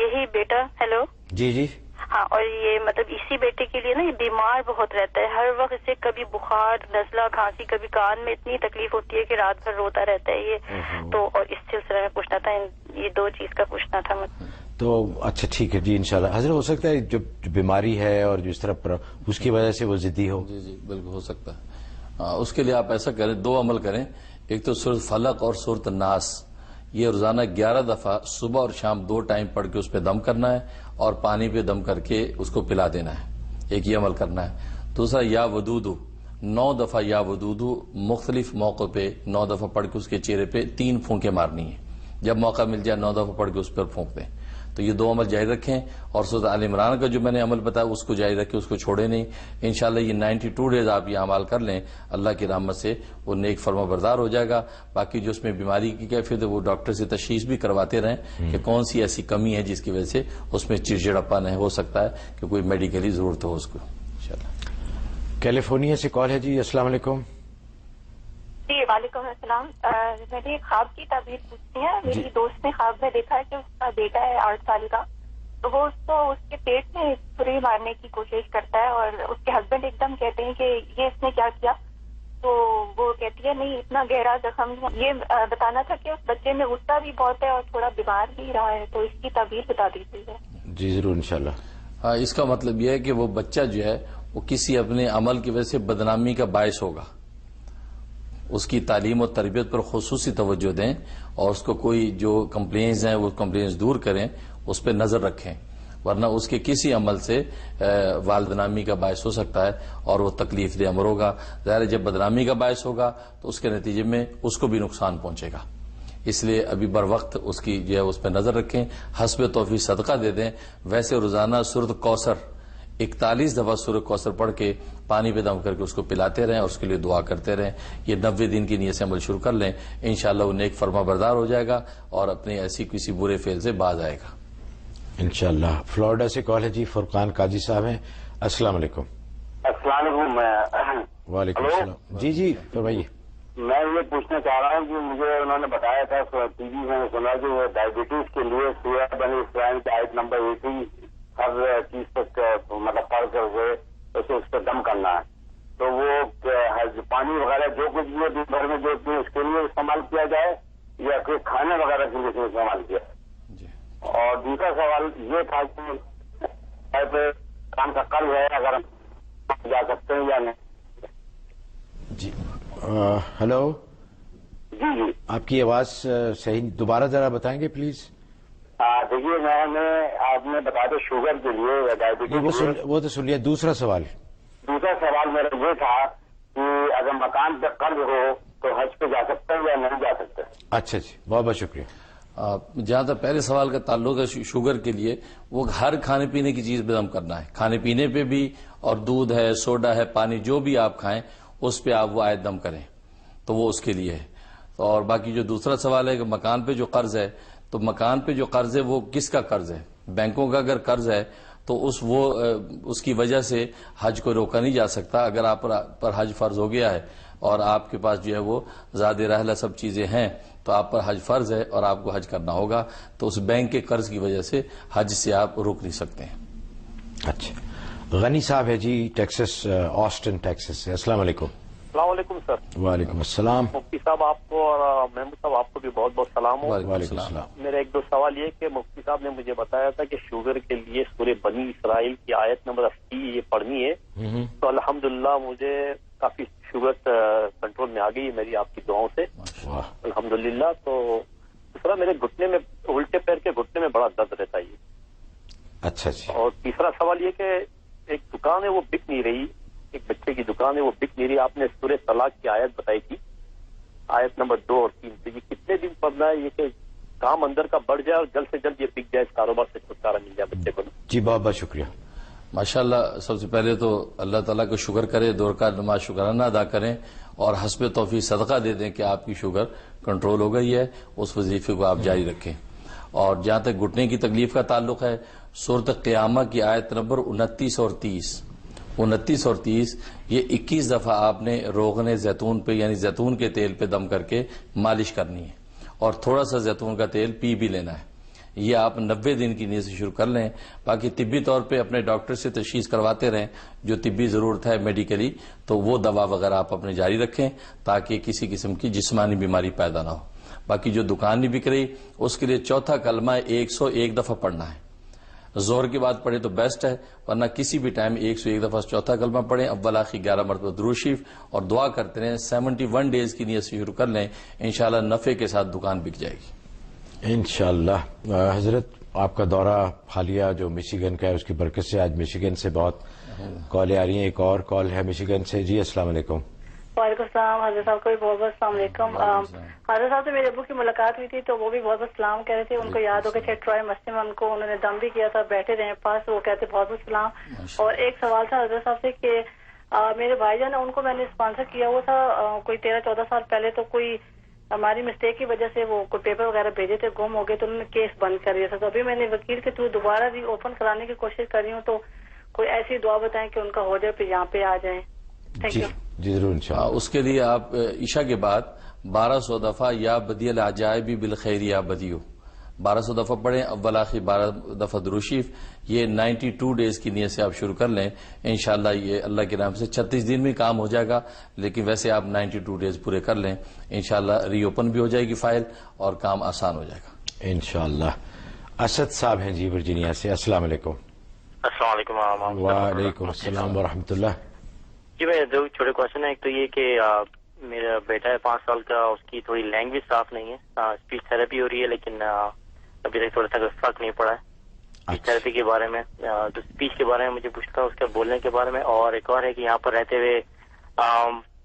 یہی بیٹا، ہیلو جی جی. ہاں، اور یہ مطلب اسی بیٹے کے لیے نا یہ بیمار بہت رہتا ہے، ہر وقت اسے کبھی بخار، نزلہ، کھانسی، کبھی کان میں اتنی تکلیف ہوتی ہے کہ رات بھر روتا رہتا ہے یہ. تو اور اس سلسلے میں پوچھنا تھا، یہ 2 چیز کا پوچھنا تھا مجھے. تو اچھا ٹھیک ہے جی، انشاءاللہ. حضرت ہو سکتا ہے جو بیماری ہے اور جو اس طرح اس کی وجہ سے وہ ضدی ہو. جی جی بالکل ہو سکتا ہے. اس کے لیے آپ ایسا کریں، 2 عمل کریں. ایک تو سورۃ فلق اور سورۃ الناس یہ روزانہ 11 دفعہ صبح اور شام 2 ٹائم پڑھ کے اس پہ دم کرنا ہے اور پانی پہ دم کر کے اس کو پلا دینا ہے. ایک یہ عمل کرنا ہے. دوسرا یا ودودو 9 دفعہ یا ودودو مختلف موقع پہ 9 دفعہ پڑھ کے اس کے چہرے پہ 3 پھونکیں مارنی ہیں. جب موقع مل جائے 9 دفعہ پڑھ کے اس پر پھونک دیں. تو یہ 2 عمل جاری رکھیں. اور سورۃ آل عمران کا جو میں نے عمل بتایا اس کو جاری رکھیں، اس کو چھوڑے نہیں. انشاءاللہ یہ 92 ڈیز آپ یہ عمل کر لیں، اللہ کی رحمت سے وہ نیک فرما بردار ہو جائے گا. باقی جو اس میں بیماری کی کیفیت ہے وہ ڈاکٹر سے تشخیص بھی کرواتے رہیں کہ کون سی ایسی کمی ہے جس کی وجہ سے اس میں چڑچڑاپن ہے، ہو سکتا ہے کہ کوئی میڈیکلی ضرورت ہو اس کو. انشاءاللہ. کیلیفورنیا سے کال ہے جی. السلام علیکم. جی وعلیکم السلام. میں نے خواب کی تعبیر پوچھنی ہے. میری دوست نے خواب میں دیکھا ہے کہ اس کا بیٹا ہے 8 سال کا، تو وہ اس کو اس کے پیٹ میں چھری مارنے کی کوشش کرتا ہے اور اس کے ہسبینڈ ایک دم کہتے ہیں کہ یہ اس نے کیا کیا، تو وہ کہتی ہے نہیں اتنا گہرا زخم. یہ بتانا تھا کہ اس بچے میں غصہ بھی بہت ہے اور تھوڑا بیمار بھی رہا ہے، تو اس کی تعبیر بتا دیجیے. جی ضرور انشاءاللہ. ہاں، اس کا مطلب یہ ہے کہ وہ بچہ جو ہے وہ کسی اپنے عمل کی وجہ سے بدنامی کا باعث ہوگا. اس کی تعلیم و تربیت پر خصوصی توجہ دیں اور اس کو کوئی جو کمپلینز ہیں وہ کمپلینز دور کریں، اس پہ نظر رکھیں، ورنہ اس کے کسی عمل سے والدنامی کا باعث ہو سکتا ہے اور وہ تکلیف دہ امر ہوگا. ظاہر جب بدنامی کا باعث ہوگا تو اس کے نتیجے میں اس کو بھی نقصان پہنچے گا. اس لیے ابھی بر وقت اس کی جو ہے اس پہ نظر رکھیں، حسب توفیق صدقہ دے دیں. ویسے روزانہ سورۃ کوثر 41 دفعہ سورۃ کوثر پڑھ کے پانی پہ دم کر کے اس کو پلاتے رہیں اور اس کے لیے دعا کرتے رہیں. یہ 90 دن کی نیت سے عمل شروع کر لیں، انشاءاللہ وہ نیک فرما بردار ہو جائے گا اور اپنے ایسی کسی برے فعل سے باز آئے گا انشاءاللہ. فلوریڈا سے کال ہے جی. فرقان قاضی صاحب ہیں. السلام علیکم. السلام علیکم. وعلیکم السلام. جی جی فرمائیے. میں یہ پوچھنا چاہ رہا ہوں کہ مجھے انہوں نے بتایا تھا ٹی وی میں سنا کہ وہ ڈائبٹیز کے لیے سورہ بنی اسرائیل کی آیت نمبر 80 ہر چیز تک مطلب پڑھ کر اسے اس پہ دم کرنا ہے. تو وہ پانی وغیرہ جو کچھ بھی دن بھر میں جو اس کے لیے استعمال کیا جائے یا کوئی کھانے وغیرہ کے لیے استعمال کیا جائے. اور دوسرا سوال یہ تھا کہ کام کا قرض ہے اگر ہم جا سکتے ہیں یا نہیں. جی ہلو. جی جی آپ کی آواز صحیح دوبارہ ذرا بتائیں گے پلیز. دیکھیے آپ نے بتا دیا شوگر کے لیے یا ڈائبٹیز وہ تو سن لیا. دوسرا سوال میرا یہ تھا کہ اگر مکان پہ قرض ہو تو حج پہ جا سکتے ہیں یا نہیں جا سکتے. اچھا جی بہت بہت شکریہ. جہاں تک پہلے سوال کا تعلق ہے شوگر کے لیے، وہ ہر کھانے پینے کی چیز پہ دم کرنا ہے، کھانے پینے پہ بھی، اور دودھ ہے، سوڈا ہے، پانی، جو بھی آپ کھائیں اس پہ آپ وہ آیت دم کریں، تو وہ اس کے لیے ہے۔ اور باقی جو دوسرا سوال ہے کہ مکان پہ جو قرض ہے، تو مکان پہ جو قرض ہے وہ کس کا قرض ہے؟ بینکوں کا اگر قرض ہے تو اس کی وجہ سے حج کو روکا نہیں جا سکتا۔ اگر آپ پر حج فرض ہو گیا ہے اور آپ کے پاس جو ہے وہ زاد رحلہ سب چیزیں ہیں تو آپ پر حج فرض ہے اور آپ کو حج کرنا ہوگا، تو اس بینک کے قرض کی وجہ سے حج سے آپ روک نہیں سکتے ہیں۔ اچھا، غنی صاحب ہے جی ٹیکسس، آسٹن ٹیکسس سے۔ السلام علیکم۔ السلام علیکم سر۔ وعلیکم السلام۔ مفتی صاحب آپ کو اور محمود صاحب آپ کو بھی بہت بہت سلام ہو۔ وعلیکم السلام۔ میرا ایک دو سوال یہ کہ مفتی صاحب نے مجھے بتایا تھا کہ شوگر کے لیے سورہ بنی اسرائیل کی آیت نمبر 80 یہ پڑھنی ہے، تو الحمدللہ مجھے کافی شوگر کنٹرول میں آ گئی ہے میری آپ کی دعاؤں سے، الحمدللہ۔ تو دوسرا میرے گھٹنے میں، الٹے پیر کے گھٹنے میں بڑا درد رہتا ہے۔ اچھا جی۔ اور تیسرا سوال یہ کہ ایک دکان ہے وہ بک نہیں رہی، ایک بچے کی دکان ہے وہ بک نہیں رہی، آپ نے سورہ طلاق کی آیت بتائی تھی، آیت نمبر 2 اور 3 سے، یہ کتنے دن پڑھنا ہے یہ کہ کام اندر کا بڑھ جائے اور جلد سے جلد یہ بک جائے، اس کاروبار سے چھٹکارا مل جائے بچے کو؟ جی بہت بہت شکریہ۔ ماشاءاللہ، سب سے پہلے تو اللہ تعالیٰ کا شکر کرے، 2 رکعت نماز شکرانہ ادا کریں اور حسب توفیق صدقہ دے دیں کہ آپ کی شوگر کنٹرول ہو گئی ہے، اس وظیفے کو آپ جاری رکھیں۔ اور جہاں تک گھٹنے کی تکلیف کا تعلق ہے، سورۃ قیامہ کی آیت نمبر 29 اور 30 یہ 21 دفعہ آپ نے روغن زیتون پہ یعنی زیتون کے تیل پہ دم کر کے مالش کرنی ہے، اور تھوڑا سا زیتون کا تیل پی بھی لینا ہے۔ یہ آپ 90 دن کی نیت سے شروع کر لیں۔ باقی طبی طور پہ اپنے ڈاکٹر سے تشخیص کرواتے رہیں، جو طبی ضرورت ہے میڈیکلی، تو وہ دوا وغیرہ آپ اپنے جاری رکھیں تاکہ کسی قسم کی جسمانی بیماری پیدا نہ ہو۔ باقی جو دکان نہیں بک رہی اس کے لیے چوتھا کلمہ 101 دفعہ پڑھنا ہے، زہر کے بعد پڑھے تو بیسٹ ہے، ورنہ کسی بھی ٹائم 101 دفعہ چوتھا کلمہ پڑھیں، اول آخر 11 مرتبہ درود شریف، اور دعا کرتے رہیں۔ 71 ڈیز کی نیت سے شروع کر لیں، انشاءاللہ نفع کے ساتھ دکان بک جائے گی انشاءاللہ۔ حضرت آپ کا دورہ حالیہ جو میشیگن کا ہے اس کی برکت سے آج میشیگن سے بہت کالیں آ رہی ہیں۔ ایک اور کال ہے میشیگن سے۔ جی السلام علیکم۔ وعلیکم السلام، حضرت صاحب کو بھی بہت بہت السلام علیکم۔ حضرت صاحب سے میرے ابو کی ملاقات ہوئی تھی تو وہ بھی بہت بہت سلام کہہ رہے تھے، ان کو یاد ہو کہ ٹرائی مسجد میں ان کو انہوں نے دم بھی کیا تھا، بیٹھے رہے پاس، وہ کہتے بہت بہت سلام۔ اور ایک سوال تھا حضرت صاحب سے کہ میرے بھائی جان ان کو میں نے اسپانسر کیا ہوا تھا کوئی 13-14 سال پہلے، تو کوئی ہماری مسٹیک کی وجہ سے وہ کوئی پیپر وغیرہ بھیجے تھے، گم ہو گئے، تو انہوں نے کیس بند کر دیا تھا، تو ابھی میں نے وکیل کے تھرو دوبارہ ری اوپن کرانے کی کوشش کر رہی ہوں، تو کوئی ایسی دعا بتائیں کہ ان کا ہو جائے، پھر یہاں پہ آ جائیں۔ Thank you. جی ضرور انشاءاللہ۔ اس کے لیے آپ عشاء کے بعد 1200 دفعہ یا بدی العجائب بالخیر یا بدیو 1200 دفعہ پڑھیں، اول آخر 12 دفعہ درود شریف۔ یہ 92 ڈیز کی نیت سے آپ شروع کر لیں، انشاءاللہ یہ اللہ کے نام سے 36 دن میں کام ہو جائے گا، لیکن ویسے آپ 92 ڈیز پورے کر لیں، انشاءاللہ ری اوپن بھی ہو جائے گی فائل اور کام آسان ہو جائے گا انشاءاللہ۔ اسد صاحب ہیں جی ورجینیا سے۔ السلام علیکم۔ السلام علیکم۔ وعلیکم السلام ورحمۃ اللہ۔ جی میں 2 چھوٹے کوشچن ہیں۔ ایک تو یہ کہ میرا بیٹا ہے 5 سال کا، اس کی تھوڑی لینگویج صاف نہیں ہے، اسپیچ تھراپی ہو رہی ہے لیکن ابھی تک تھوڑا سا فرق نہیں پڑا ہے اسپیچ تھراپی کے بارے میں، تو اسپیچ کے بارے میں مجھے پوچھتا ہوں، اس کے بولنے کے بارے میں۔ اور ایک اور ہے کہ یہاں پر رہتے ہوئے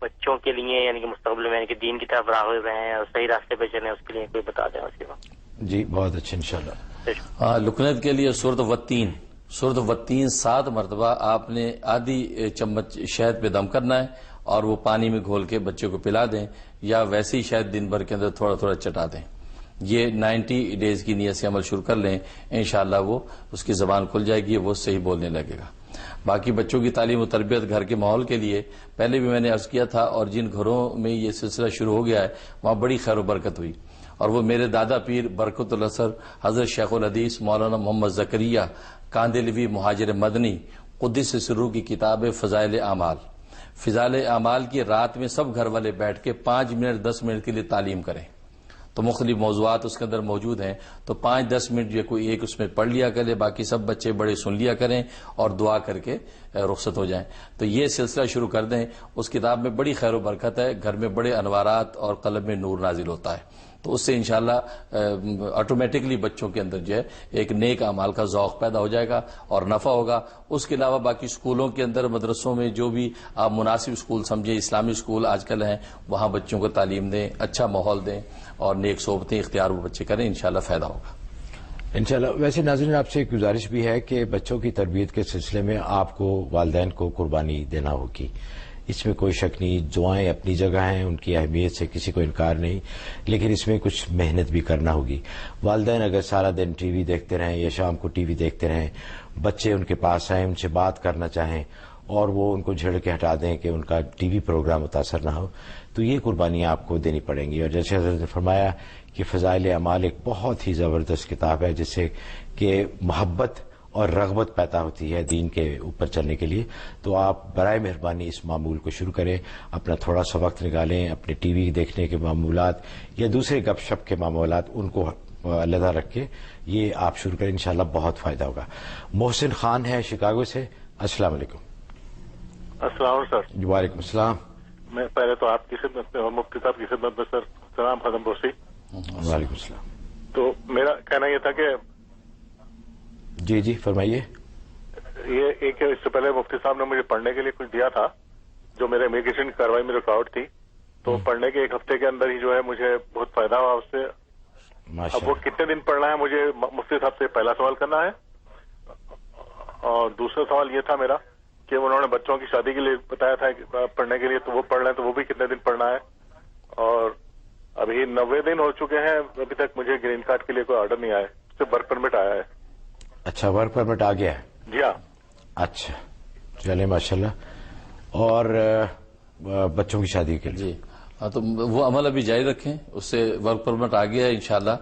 بچوں کے لیے یعنی کہ مستقبل میں یعنی کہ دین کی طرف راغب رہیں اور صحیح راستے پہ چلیں، اس کے لیے کوئی بتا دیں اس کے بعد۔ جی بہت اچھا انشاءاللہ۔ لکنت کے لیے سورۃ والتین 7 مرتبہ آپ نے آدھی چمچ شہد پہ دم کرنا ہے اور وہ پانی میں گھول کے بچے کو پلا دیں، یا ویسے ہی شہد دن بھر کے اندر تھوڑا تھوڑا چٹا دیں۔ یہ 90 ڈیز کی نیت سے عمل شروع کر لیں، انشاءاللہ وہ اس کی زبان کھل جائے گی، وہ صحیح بولنے لگے گا۔ باقی بچوں کی تعلیم و تربیت گھر کے ماحول کے لیے پہلے بھی میں نے عرض کیا تھا، اور جن گھروں میں یہ سلسلہ شروع ہو گیا ہے وہاں بڑی خیر و برکت ہوئی، اور وہ میرے دادا پیر برکت الاثر حضرت شیخ الحدیث مولانا محمد زکریہ کاندلوی مہاجر مدنی قدس سرور کی کتاب فضائل اعمال کی رات میں سب گھر والے بیٹھ کے 5 منٹ 10 منٹ کے لیے تعلیم کریں، تو مختلف موضوعات اس کے اندر موجود ہیں، تو 5-10 منٹ جو کوئی ایک اس میں پڑھ لیا کرے، باقی سب بچے بڑے سن لیا کریں اور دعا کر کے رخصت ہو جائیں۔ تو یہ سلسلہ شروع کر دیں، اس کتاب میں بڑی خیر و برکت ہے، گھر میں بڑے انوارات اور قلب میں نور نازل ہوتا ہے۔ تو اس سے انشاءاللہ آٹومیٹکلی بچوں کے اندر جو ہے ایک نیک اعمال کا ذوق پیدا ہو جائے گا اور نفع ہوگا. اس کے علاوہ باقی اسکولوں کے اندر مدرسوں میں جو بھی آپ مناسب اسکول سمجھیں، اسلامی اسکول آج کل ہیں، وہاں بچوں کو تعلیم دیں، اچھا ماحول دیں اور نیک صحبتیں اختیار وہ بچے کریں، انشاءاللہ فائدہ ہوگا انشاءاللہ. ویسے ناظرین آپ سے ایک گزارش بھی ہے کہ بچوں کی تربیت کے سلسلے میں آپ کو والدین کو قربانی دینا ہوگی، اس میں کوئی شک نہیں. دعائیں اپنی جگہ ہیں، ان کی اہمیت سے کسی کو انکار نہیں، لیکن اس میں کچھ محنت بھی کرنا ہوگی. والدین اگر سارا دن ٹی وی دیکھتے رہیں یا شام کو ٹی وی دیکھتے رہیں، بچے ان کے پاس آئیں، ان سے بات کرنا چاہیں اور وہ ان کو جھڑ کے ہٹا دیں کہ ان کا ٹی وی پروگرام متاثر نہ ہو، تو یہ قربانیاں آپ کو دینی پڑیں گی. اور جیسے حضرت نے فرمایا کہ فضائل اعمال ایک بہت ہی زبردست کتاب ہے جس سے کہ محبت اور رغبت پیدا ہوتی ہے دین کے اوپر چلنے کے لیے. تو آپ برائے مہربانی اس معمول کو شروع کریں، اپنا تھوڑا سا وقت نکالیں، اپنے ٹی وی دیکھنے کے معمولات یا دوسرے گپ شپ کے معمولات ان کو علیحدہ رکھ کے یہ آپ شروع کریں، انشاءاللہ بہت فائدہ ہوگا. محسن خان ہے شکاگو سے. السلام علیکم. السلام سر. وعلیکم السلام. میں پہلے تو آپ کی خدمت میں اور مفتی صاحب کی خدمت میں سر سلام خدم پرسی. وعلیکم السلام. تو میرا کہنا یہ تھا کہ جی فرمائیے. یہ ایک اس سے پہلے مفتی صاحب نے مجھے پڑھنے کے لیے کچھ دیا تھا جو میرے امیگریشن کی کارروائی میں رکاوٹ تھی، تو پڑھنے کے ایک ہفتے کے اندر ہی جو ہے مجھے بہت فائدہ ہوا اس سے. اب وہ کتنے دن پڑھنا ہے مجھے مفتی صاحب سے پہلا سوال کرنا ہے. اور دوسرا سوال یہ تھا میرا کہ انہوں نے بچوں کی شادی کے لیے بتایا تھا پڑھنے کے لیے، تو وہ پڑھ لیں تو وہ بھی کتنے دن پڑھنا ہے. اور ابھی 90 دن ہو چکے ہیں، ابھی تک مجھے گرین کارڈ کے لیے کوئی آرڈر نہیں آیا، اس سے ورک پرمٹ آیا ہے. اچھا ورک پرمٹ آ گیا ہے؟ جی ہاں. اچھا چلیں ماشاءاللہ. اور بچوں کی شادی کے لیے جی تو وہ عمل ابھی جاری رکھیں، اس سے ورک پرمٹ آ گیا ہے انشاءاللہ.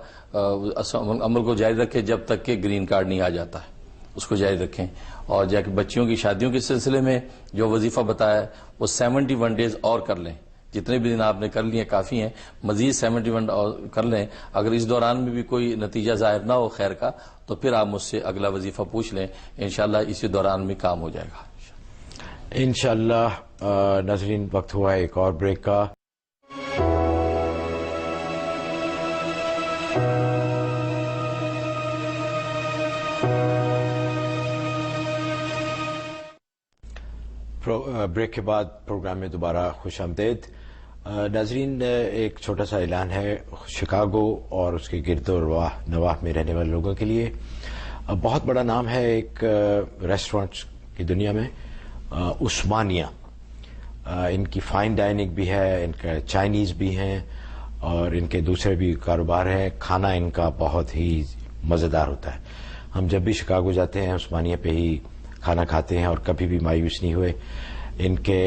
عمل کو جاری رکھیں جب تک کہ گرین کارڈ نہیں آ جاتا ہے، اس کو جاری رکھیں. اور جا کے بچیوں کی شادیوں کے سلسلے میں جو وظیفہ بتایا ہے وہ 71 ڈیز اور کر لیں. جتنے بھی دن آپ نے کر لیے کافی ہیں، مزید 71 اور کر لیں. اگر اس دوران میں بھی کوئی نتیجہ ظاہر نہ ہو خیر کا تو پھر آپ مجھ سے اگلا وظیفہ پوچھ لیں، انشاءاللہ اسی دوران میں کام ہو جائے گا انشاءاللہ. ناظرین وقت ہوا ہے ایک اور بریک کا. بریک کے بعد پروگرام میں دوبارہ خوش آمدید. ناظرین ایک چھوٹا سا اعلان ہے شکاگو اور اس کے گرد و نواح میں رہنے والے لوگوں کے لیے. بہت بڑا نام ہے ایک ریسٹورینٹ کی دنیا میں، عثمانیہ. ان کی فائن ڈائننگ بھی ہے، ان کا چائنیز بھی ہیں اور ان کے دوسرے بھی کاروبار ہیں. کھانا ان کا بہت ہی مزیدار ہوتا ہے. ہم جب بھی شکاگو جاتے ہیں عثمانیہ پہ ہی کھانا کھاتے ہیں اور کبھی بھی مایوس نہیں ہوئے. ان کے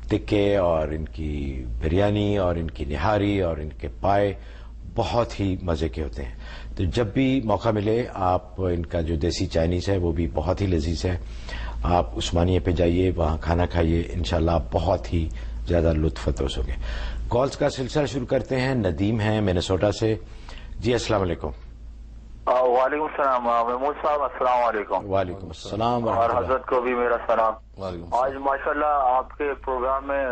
ٹکے اور ان کی بریانی اور ان کی نہاری اور ان کے پائے بہت ہی مزے کے ہوتے ہیں. تو جب بھی موقع ملے آپ ان کا جو دیسی چائنیز ہے وہ بھی بہت ہی لذیذ ہے. آپ عثمانیہ پہ جائیے، وہاں کھانا کھائیے، انشاءاللہ آپ بہت ہی زیادہ لطف اندوز ہوں گے. کالز کا سلسلہ شروع کرتے ہیں. ندیم ہیں منیسوٹا سے. جی السلام علیکم. وعلیکم السلام محمود صاحب. السلام علیکم. وعلیکم السلام اور حضرت کو بھی میرا سلام. آج ماشاءاللہ آپ کے پروگرام میں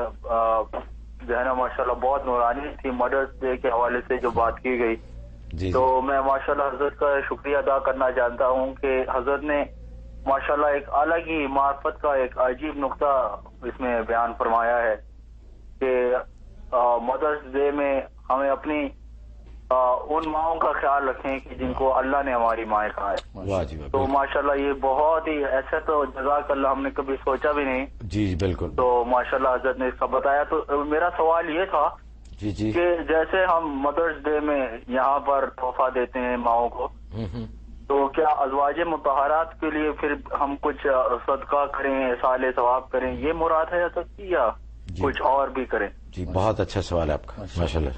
جو ہے نا ماشاءاللہ بہت نورانی تھی. مدرس ڈے کے حوالے سے جو بات کی گئی تو میں ماشاءاللہ حضرت کا شکریہ ادا کرنا چاہتا ہوں کہ حضرت نے ماشاءاللہ ایک الگ ہی معرفت کا ایک عجیب نقطہ اس میں بیان فرمایا ہے کہ مدرس ڈے میں ہمیں اپنی ان ماؤں کا خیال رکھیں کہ جن کو اللہ نے ہماری مائیں کہا ہے. تو ماشاءاللہ یہ بہت ہی ایسا تو جزاک اللہ ہم نے کبھی سوچا بھی نہیں. جی بالکل. تو ماشاءاللہ حضرت نے اس کا بتایا. تو میرا سوال یہ تھا کہ جیسے ہم مدرس ڈے میں یہاں پر تحفہ دیتے ہیں ماؤں کو، تو کیا ازواج مطہرات کے لیے پھر ہم کچھ صدقہ کریں، اصالہ ثواب کریں، یہ مراد ہے یا کچھ اور بھی کریں؟ جی بہت اچھا سوال ہے آپ کا ماشاءاللہ.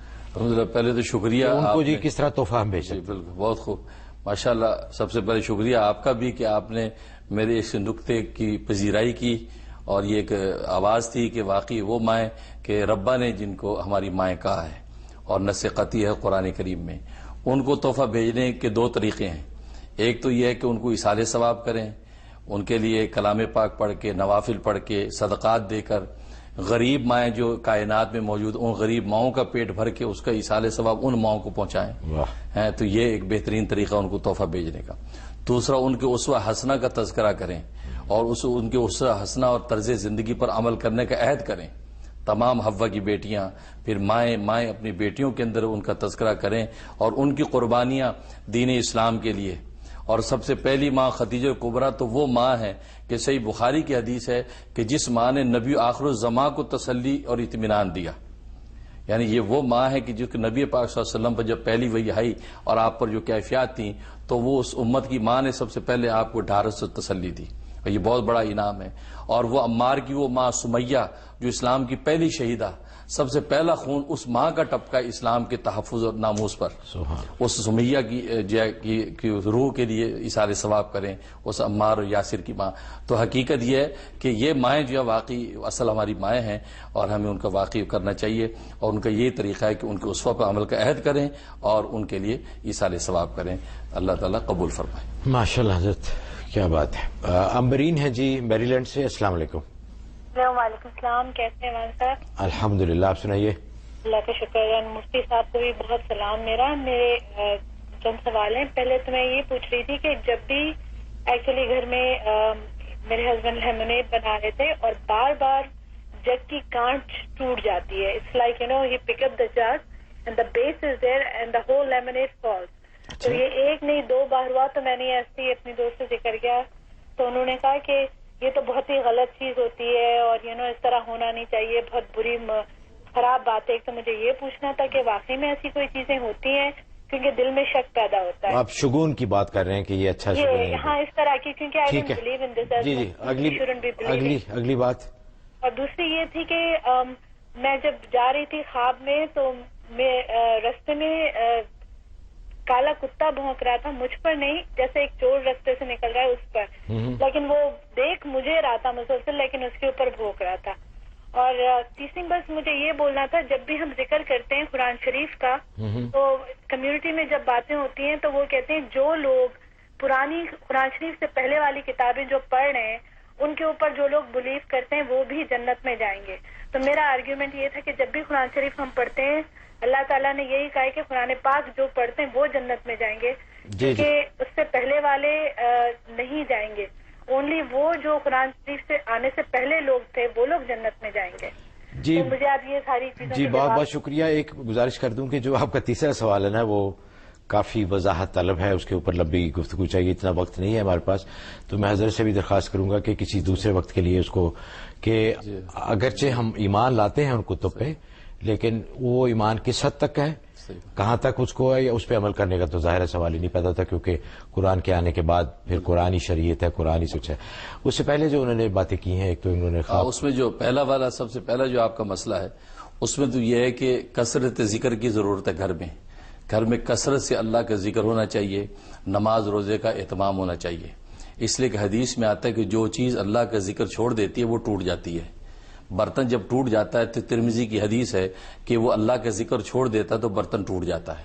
پہلے تو شکریہ ان کو جی کس طرح تحفہ ہم بھیج سکتے ہیں. بالکل بہت خوب ماشاءاللہ. سب سے پہلے شکریہ آپ کا بھی کہ آپ نے میرے اس نقطے کی پذیرائی کی اور یہ ایک آواز تھی کہ واقعی وہ مائیں کہ ربا نے جن کو ہماری مائیں کہا ہے اور نص قطعی ہے قرآن کریم میں، ان کو تحفہ بھیجنے کے 2 طریقے ہیں. ایک تو یہ ہے کہ ان کو اصالہ ثواب کریں، ان کے لیے کلام پاک پڑھ کے، نوافل پڑھ کے، صدقات دے کر غریب مائیں جو کائنات میں موجود ان غریب ماؤں کا پیٹ بھر کے اس کا ایصال ثواب ان ماؤں کو پہنچائیں تو یہ ایک بہترین طریقہ ان کو تحفہ بھیجنے کا. دوسرا ان کے اسوہ حسنہ کا تذکرہ کریں اور ان کے اسوہ حسنہ اور طرز زندگی پر عمل کرنے کا عہد کریں. تمام حوا کی بیٹیاں پھر مائیں اپنی بیٹیوں کے اندر ان کا تذکرہ کریں اور ان کی قربانیاں دین اسلام کے لیے. اور سب سے پہلی ماں خدیجہ کبریٰ تو وہ ماں ہے کہ صحیح بخاری کی حدیث ہے کہ جس ماں نے نبی آخر الزماں کو تسلی اور اطمینان دیا. یعنی یہ وہ ماں ہے کہ جو کہ نبی پاک صلی اللہ علیہ وسلم پر جب پہلی وحی آئی اور آپ پر جو کیفیات تھیں تو وہ اس امت کی ماں نے سب سے پہلے آپ کو ڈھارس و تسلی دی اور یہ بہت بڑا انعام ہے. اور وہ عمار کی وہ ماں سمیہ جو اسلام کی پہلی شہیدہ, سب سے پہلا خون اس ماں کا ٹپکا اسلام کے تحفظ اور ناموس پر. اس سمیہ کی روح کے لیے ایثار ثواب کریں, اس عمار اور یاسر کی ماں. تو حقیقت یہ ہے کہ یہ مائیں جو ہے واقعی اصل ہماری مائیں ہیں اور ہمیں ان کا واقعی کرنا چاہیے اور ان کا یہ طریقہ ہے کہ ان کے اسوہ پر عمل کا عہد کریں اور ان کے لیے ایثار ثواب کریں. اللہ تعالیٰ قبول فرمائے. ماشاءاللہ حضرت, کیا بات ہے. امبرین ہے جی میری لینڈ سے. السلام علیکم. وعلیکم السلام, کیسے ہیں مولانا صاحب؟ الحمدللہ, آپ سنائیے. اللہ کا شکر ہے. مفتی صاحب کو بھی بہت سلام. میرے چند سوال ہیں. پہلے تو میں یہ پوچھ رہی تھی کہ جب بھی ایکچولی گھر میں میرے ہسبینڈ لیمونیڈ بنا رہے تھے اور بار بار جگ کی کانچ ٹوٹ جاتی ہے. It's like he pick up the jug and the base is there and the whole lemonade falls. تو یہ ایک نہیں 2 بار ہوا. تو میں نے ایسے ہی اپنی دوست سے ذکر کیا تو انہوں نے کہا کہ یہ تو بہت ہی غلط چیز ہوتی ہے اور اس طرح ہونا نہیں چاہیے, بہت بری خراب بات ہے. تو مجھے یہ پوچھنا تھا کہ واقعی میں ایسی کوئی چیزیں ہوتی ہیں کیونکہ دل میں شک پیدا ہوتا ہے. آپ شگون کی بات کر رہے ہیں کہ یہ اچھا شگون ہے. ہاں اس طرح کی, کیونکہ آئی ڈونٹ بلیو ان دس. جی اگلی بات. اور دوسری یہ تھی کہ میں جب جا رہی تھی خواب میں تو میں رستے میں کالا کتا بھونک رہا تھا, مجھ پر نہیں, جیسے ایک چور رستے سے نکل رہا ہے اس پر, لیکن وہ دیکھ مجھے رہا تھا مسلسل لیکن اس کے اوپر بھونک رہا تھا. اور تیسری بس مجھے یہ بولنا تھا, جب بھی ہم ذکر کرتے ہیں قرآن شریف کا تو کمیونٹی میں جب باتیں ہوتی ہیں تو وہ کہتے ہیں جو لوگ پرانی قرآن شریف سے پہلے والی کتابیں جو پڑھ رہے ہیں ان کے اوپر جو لوگ بلیو کرتے ہیں وہ بھی جنت میں جائیں گے. تو میرا آرگیومنٹ یہ تھا کہ جب بھی قرآن شریف ہم پڑھتے ہیں اللہ تعالیٰ نے یہی کہا کہ قرآن پاک جو پڑھتے ہیں وہ جنت میں جائیں گے, کیونکہ اس سے پہلے والے نہیں جائیں گے. اونلی وہ جو قرآن شریف سے آنے سے پہلے لوگ تھے وہ لوگ جنت میں جائیں گے. جی تو مجھے آپ یہ ساری چیزیں جی بہت بہت شکریہ. ایک گزارش کر دوں کہ جو آپ کا تیسرا سوال ہے نا وہ کافی وضاحت طلب ہے, اس کے اوپر لمبی گفتگو چاہیے, اتنا وقت نہیں ہے ہمارے پاس. تو میں حضرت سے بھی درخواست کروں گا کہ کسی دوسرے وقت کے لیے اس کو, کہ اگرچہ ہم ایمان لاتے ہیں ان کتب پہ لیکن وہ ایمان کس حد تک ہے, کہاں تک اس کو ہے, یا اس پہ عمل کرنے کا تو ظاہر سوال ہی نہیں پیدا تھا, کیونکہ قرآن کے آنے کے بعد پھر قرآنی شریعت ہے, قرآنی سچ ہے. اس سے پہلے جو انہوں نے باتیں کی ہیں, ایک تو انہوں نے اس میں جو پہلا والا سب سے پہلا جو آپ کا مسئلہ ہے اس میں تو یہ ہے کہ کثرت ذکر کی ضرورت ہے. گھر میں کثرت سے اللہ کا ذکر ہونا چاہیے, نماز روزے کا اہتمام ہونا چاہیے. اس لیے کہ حدیث میں آتا ہے کہ جو چیز اللہ کا ذکر چھوڑ دیتی ہے وہ ٹوٹ جاتی ہے. برتن جب ٹوٹ جاتا ہے تو ترمذی کی حدیث ہے کہ وہ اللہ کا ذکر چھوڑ دیتا ہے تو برتن ٹوٹ جاتا ہے.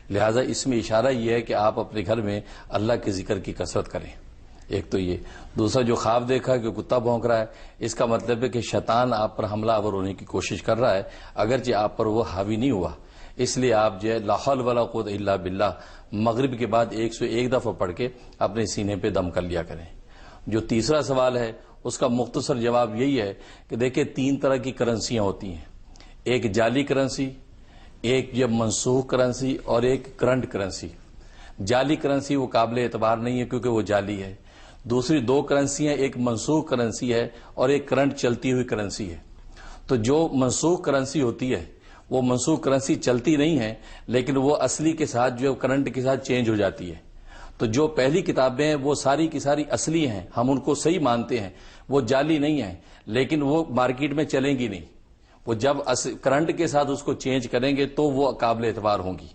لہٰذا اس میں اشارہ یہ ہے کہ آپ اپنے گھر میں اللہ کے ذکر کی کثرت کریں. ایک تو یہ. دوسرا جو خواب دیکھا کہ کتا بھونک رہا ہے, اس کا مطلب ہے کہ شیطان آپ پر حملہ آور ہونے کی کوشش کر رہا ہے, اگرچہ آپ پر وہ حاوی نہیں ہوا. اس لیے آپ جو ہے لا حول ولا قوت الا باللہ مغرب کے بعد 101 دفعہ پڑھ کے اپنے سینے پہ دم کر لیا کریں. جو تیسرا سوال ہے اس کا مختصر جواب یہی ہے کہ دیکھیں 3 طرح کی کرنسیاں ہوتی ہیں. ایک جعلی کرنسی, ایک جو منسوخ کرنسی اور ایک کرنٹ کرنسی. جعلی کرنسی وہ قابل اعتبار نہیں ہے کیونکہ وہ جعلی ہے. دوسری 2 کرنسیاں, ایک منسوخ کرنسی ہے اور ایک کرنٹ چلتی ہوئی کرنسی ہے. تو جو منسوخ کرنسی ہوتی ہے وہ منسوخ کرنسی چلتی نہیں ہے لیکن وہ اصلی کے ساتھ جو کرنٹ کے ساتھ چینج ہو جاتی ہے. تو جو پہلی کتابیں ہیں وہ ساری کی ساری اصلی ہیں, ہم ان کو صحیح مانتے ہیں, وہ جعلی نہیں ہیں لیکن وہ مارکیٹ میں چلیں گی نہیں. وہ جب کرنٹ کے ساتھ اس کو چینج کریں گے تو وہ قابل اعتبار ہوں گی.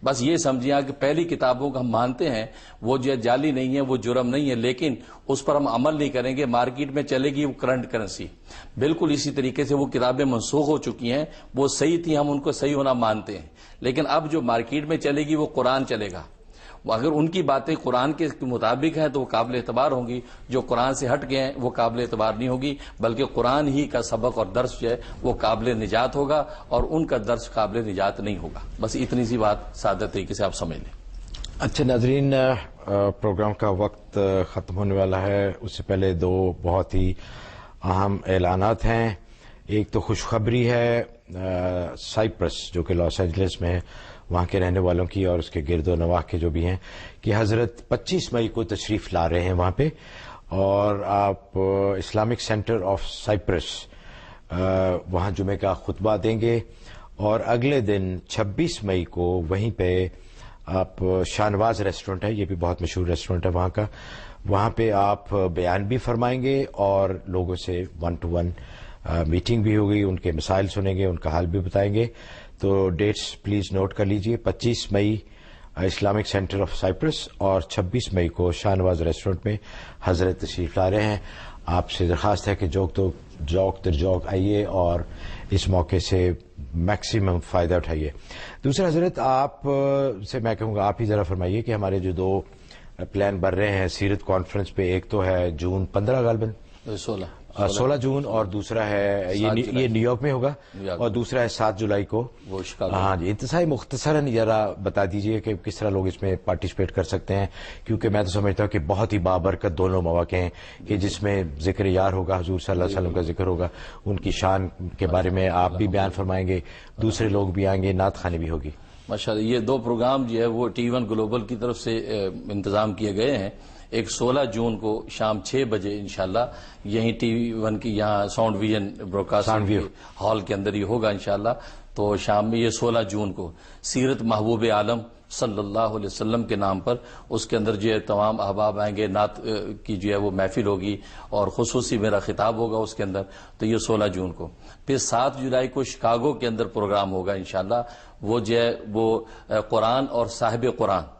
بس یہ سمجھیے کہ پہلی کتابوں کا ہم مانتے ہیں وہ جو جعلی نہیں ہے, وہ جرم نہیں ہے, لیکن اس پر ہم عمل نہیں کریں گے, مارکیٹ میں چلے گی وہ کرنٹ کرنسی. بالکل اسی طریقے سے وہ کتابیں منسوخ ہو چکی ہیں, وہ صحیح تھی, ہم ان کو صحیح ہونا مانتے ہیں, لیکن اب جو مارکیٹ میں چلے گی وہ قرآن چلے گا. اگر ان کی باتیں قرآن کے مطابق ہیں تو وہ قابل اعتبار ہوں گی، جو قرآن سے ہٹ گئے ہیں وہ قابل اعتبار نہیں ہوگی، بلکہ قرآن ہی کا سبق اور درس جو ہے وہ قابل نجات ہوگا اور ان کا درس قابل نجات نہیں ہوگا. بس اتنی سی بات سادہ طریقے سے آپ سمجھ لیں. اچھا ناظرین، پروگرام کا وقت ختم ہونے والا ہے. اس سے پہلے دو بہت ہی اہم اعلانات ہیں. ایک تو خوشخبری ہے سائپرس جو کہ لاس اینجلس میں ہے، وہاں کے رہنے والوں کی اور اس کے گرد و نواح کے جو بھی ہیں، کہ حضرت 25 مئی کو تشریف لا رہے ہیں وہاں پہ، اور آپ اسلامک سینٹر آف سائپرس وہاں جمعے کا خطبہ دیں گے. اور اگلے دن 26 مئی کو وہیں پہ آپ شاہنواز ریسٹورنٹ ہے، یہ بھی بہت مشہور ریسٹورنٹ ہے وہاں کا، وہاں پہ آپ بیان بھی فرمائیں گے اور لوگوں سے 1 to 1 میٹنگ بھی ہوگی، ان کے مسائل سنیں گے، ان کا حال بھی بتائیں گے. تو ڈیٹس پلیز نوٹ کر لیجئے. 25 مئی اسلامک سینٹر آف سائپرس اور 26 مئی کو شاہنواز ریسٹورنٹ میں حضرت تشریف لا رہے ہیں. آپ سے درخواست ہے کہ جوک در جوک آئیے اور اس موقع سے میکسیمم فائدہ اٹھائیے. دوسرا حضرت آپ سے میں کہوں گا آپ ہی ذرا فرمائیے کہ ہمارے جو 2 پلان بن رہے ہیں سیرت کانفرنس پہ، ایک تو ہے جون 15 غالباً 16 جون، اور دوسرا ہے یہ نیو یارک میں ہوگا، اور دوسرا ہے 7 جولائی کو. ہاں جی، انتہائی مختصراً ذرا بتا دیجئے کہ کس طرح لوگ اس میں پارٹیسپیٹ کر سکتے ہیں، کیونکہ میں تو سمجھتا ہوں کہ بہت ہی بابرکت دونوں مواقع ہیں کہ جس میں ذکر یار ہوگا، حضور صلی اللہ علیہ وسلم کا ذکر ہوگا، ان کی شان کے بارے میں آپ بھی بیان فرمائیں گے، دوسرے لوگ بھی آئیں گے، نعت خوانی بھی ہوگی. ماشاءاللہ یہ 2 پروگرام جو ہے وہ T1 گلوبل کی طرف سے انتظام کیے گئے ہیں. ایک 16 جون کو شام 6 بجے انشاءاللہ یہیں T1 کی یہاں ساؤنڈ ویژن براڈکاسٹ ہال کے اندر ہی ہوگا انشاءاللہ. تو شام میں یہ 16 جون کو سیرت محبوب عالم صلی اللہ علیہ وسلم کے نام پر اس کے اندر جو ہے تمام احباب آئیں گے، نعت کی جو ہے وہ محفل ہوگی اور خصوصی میرا خطاب ہوگا اس کے اندر. تو یہ 16 جون کو. پھر 7 جولائی کو شکاگو کے اندر پروگرام ہوگا انشاءاللہ. وہ جو ہے وہ قرآن اور صاحب قرآن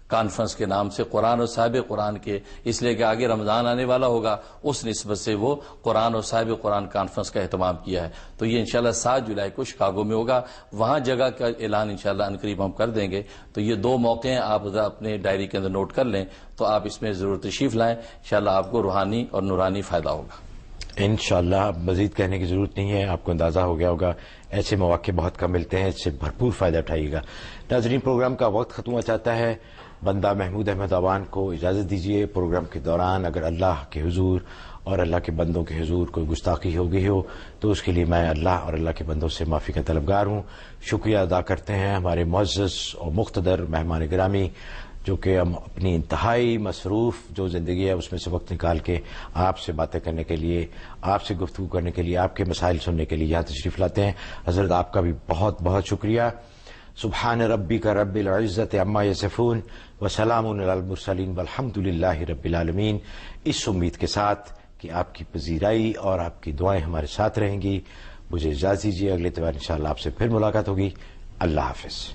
کانفرنس کے نام سے، قرآن اور صاحب قرآن کے، اس لیے کہ آگے رمضان آنے والا ہوگا، اس نسبت سے وہ قرآن اور صاحب قرآن کانفرنس کا اہتمام کیا ہے. تو یہ انشاءاللہ 7 جولائی کو شکاگو میں ہوگا. وہاں جگہ کا اعلان انشاءاللہ عنقریب ہم کر دیں گے. تو یہ 2 موقع ہیں، آپ اپنے ڈائری کے اندر نوٹ کر لیں، تو آپ اس میں ضرور تشریف لائیں. انشاءاللہ آپ کو روحانی اور نورانی فائدہ ہوگا. انشاءاللہ مزید کہنے کی ضرورت نہیں ہے، آپ کو اندازہ ہو گیا ہوگا ایسے مواقع بہت کم ملتے ہیں، اس سے بھرپور فائدہ اٹھائیے گا. ناظرین، پروگرام کا وقت ختم ہو چاہتا ہے. بندہ محمود احمد آوان کو اجازت دیجیے. پروگرام کے دوران اگر اللہ کے حضور اور اللہ کے بندوں کے حضور کوئی گستاخی ہو گئی ہو تو اس کے لیے میں اللہ اور اللہ کے بندوں سے معافی کا طلبگار ہوں. شکریہ ادا کرتے ہیں ہمارے معزز اور مقتدر مہمان گرامی، جو کہ ہم اپنی انتہائی مصروف جو زندگی ہے اس میں سے وقت نکال کے آپ سے باتیں کرنے کے لیے، آپ سے گفتگو کرنے کے لیے، آپ کے مسائل سننے کے لیے یہاں تشریف لاتے ہیں. حضرت آپ کا بھی بہت بہت شکریہ. سبحان ربک رب العزت عما یصفون وسلام علی المرسلین والحمد للہ رب العالمین. اس امید کے ساتھ کہ آپ کی پذیرائی اور آپ کی دعائیں ہمارے ساتھ رہیں گی، مجھے اجازت دیجیے. اگلے اتوار انشاءاللہ آپ سے پھر ملاقات ہوگی. اللہ حافظ.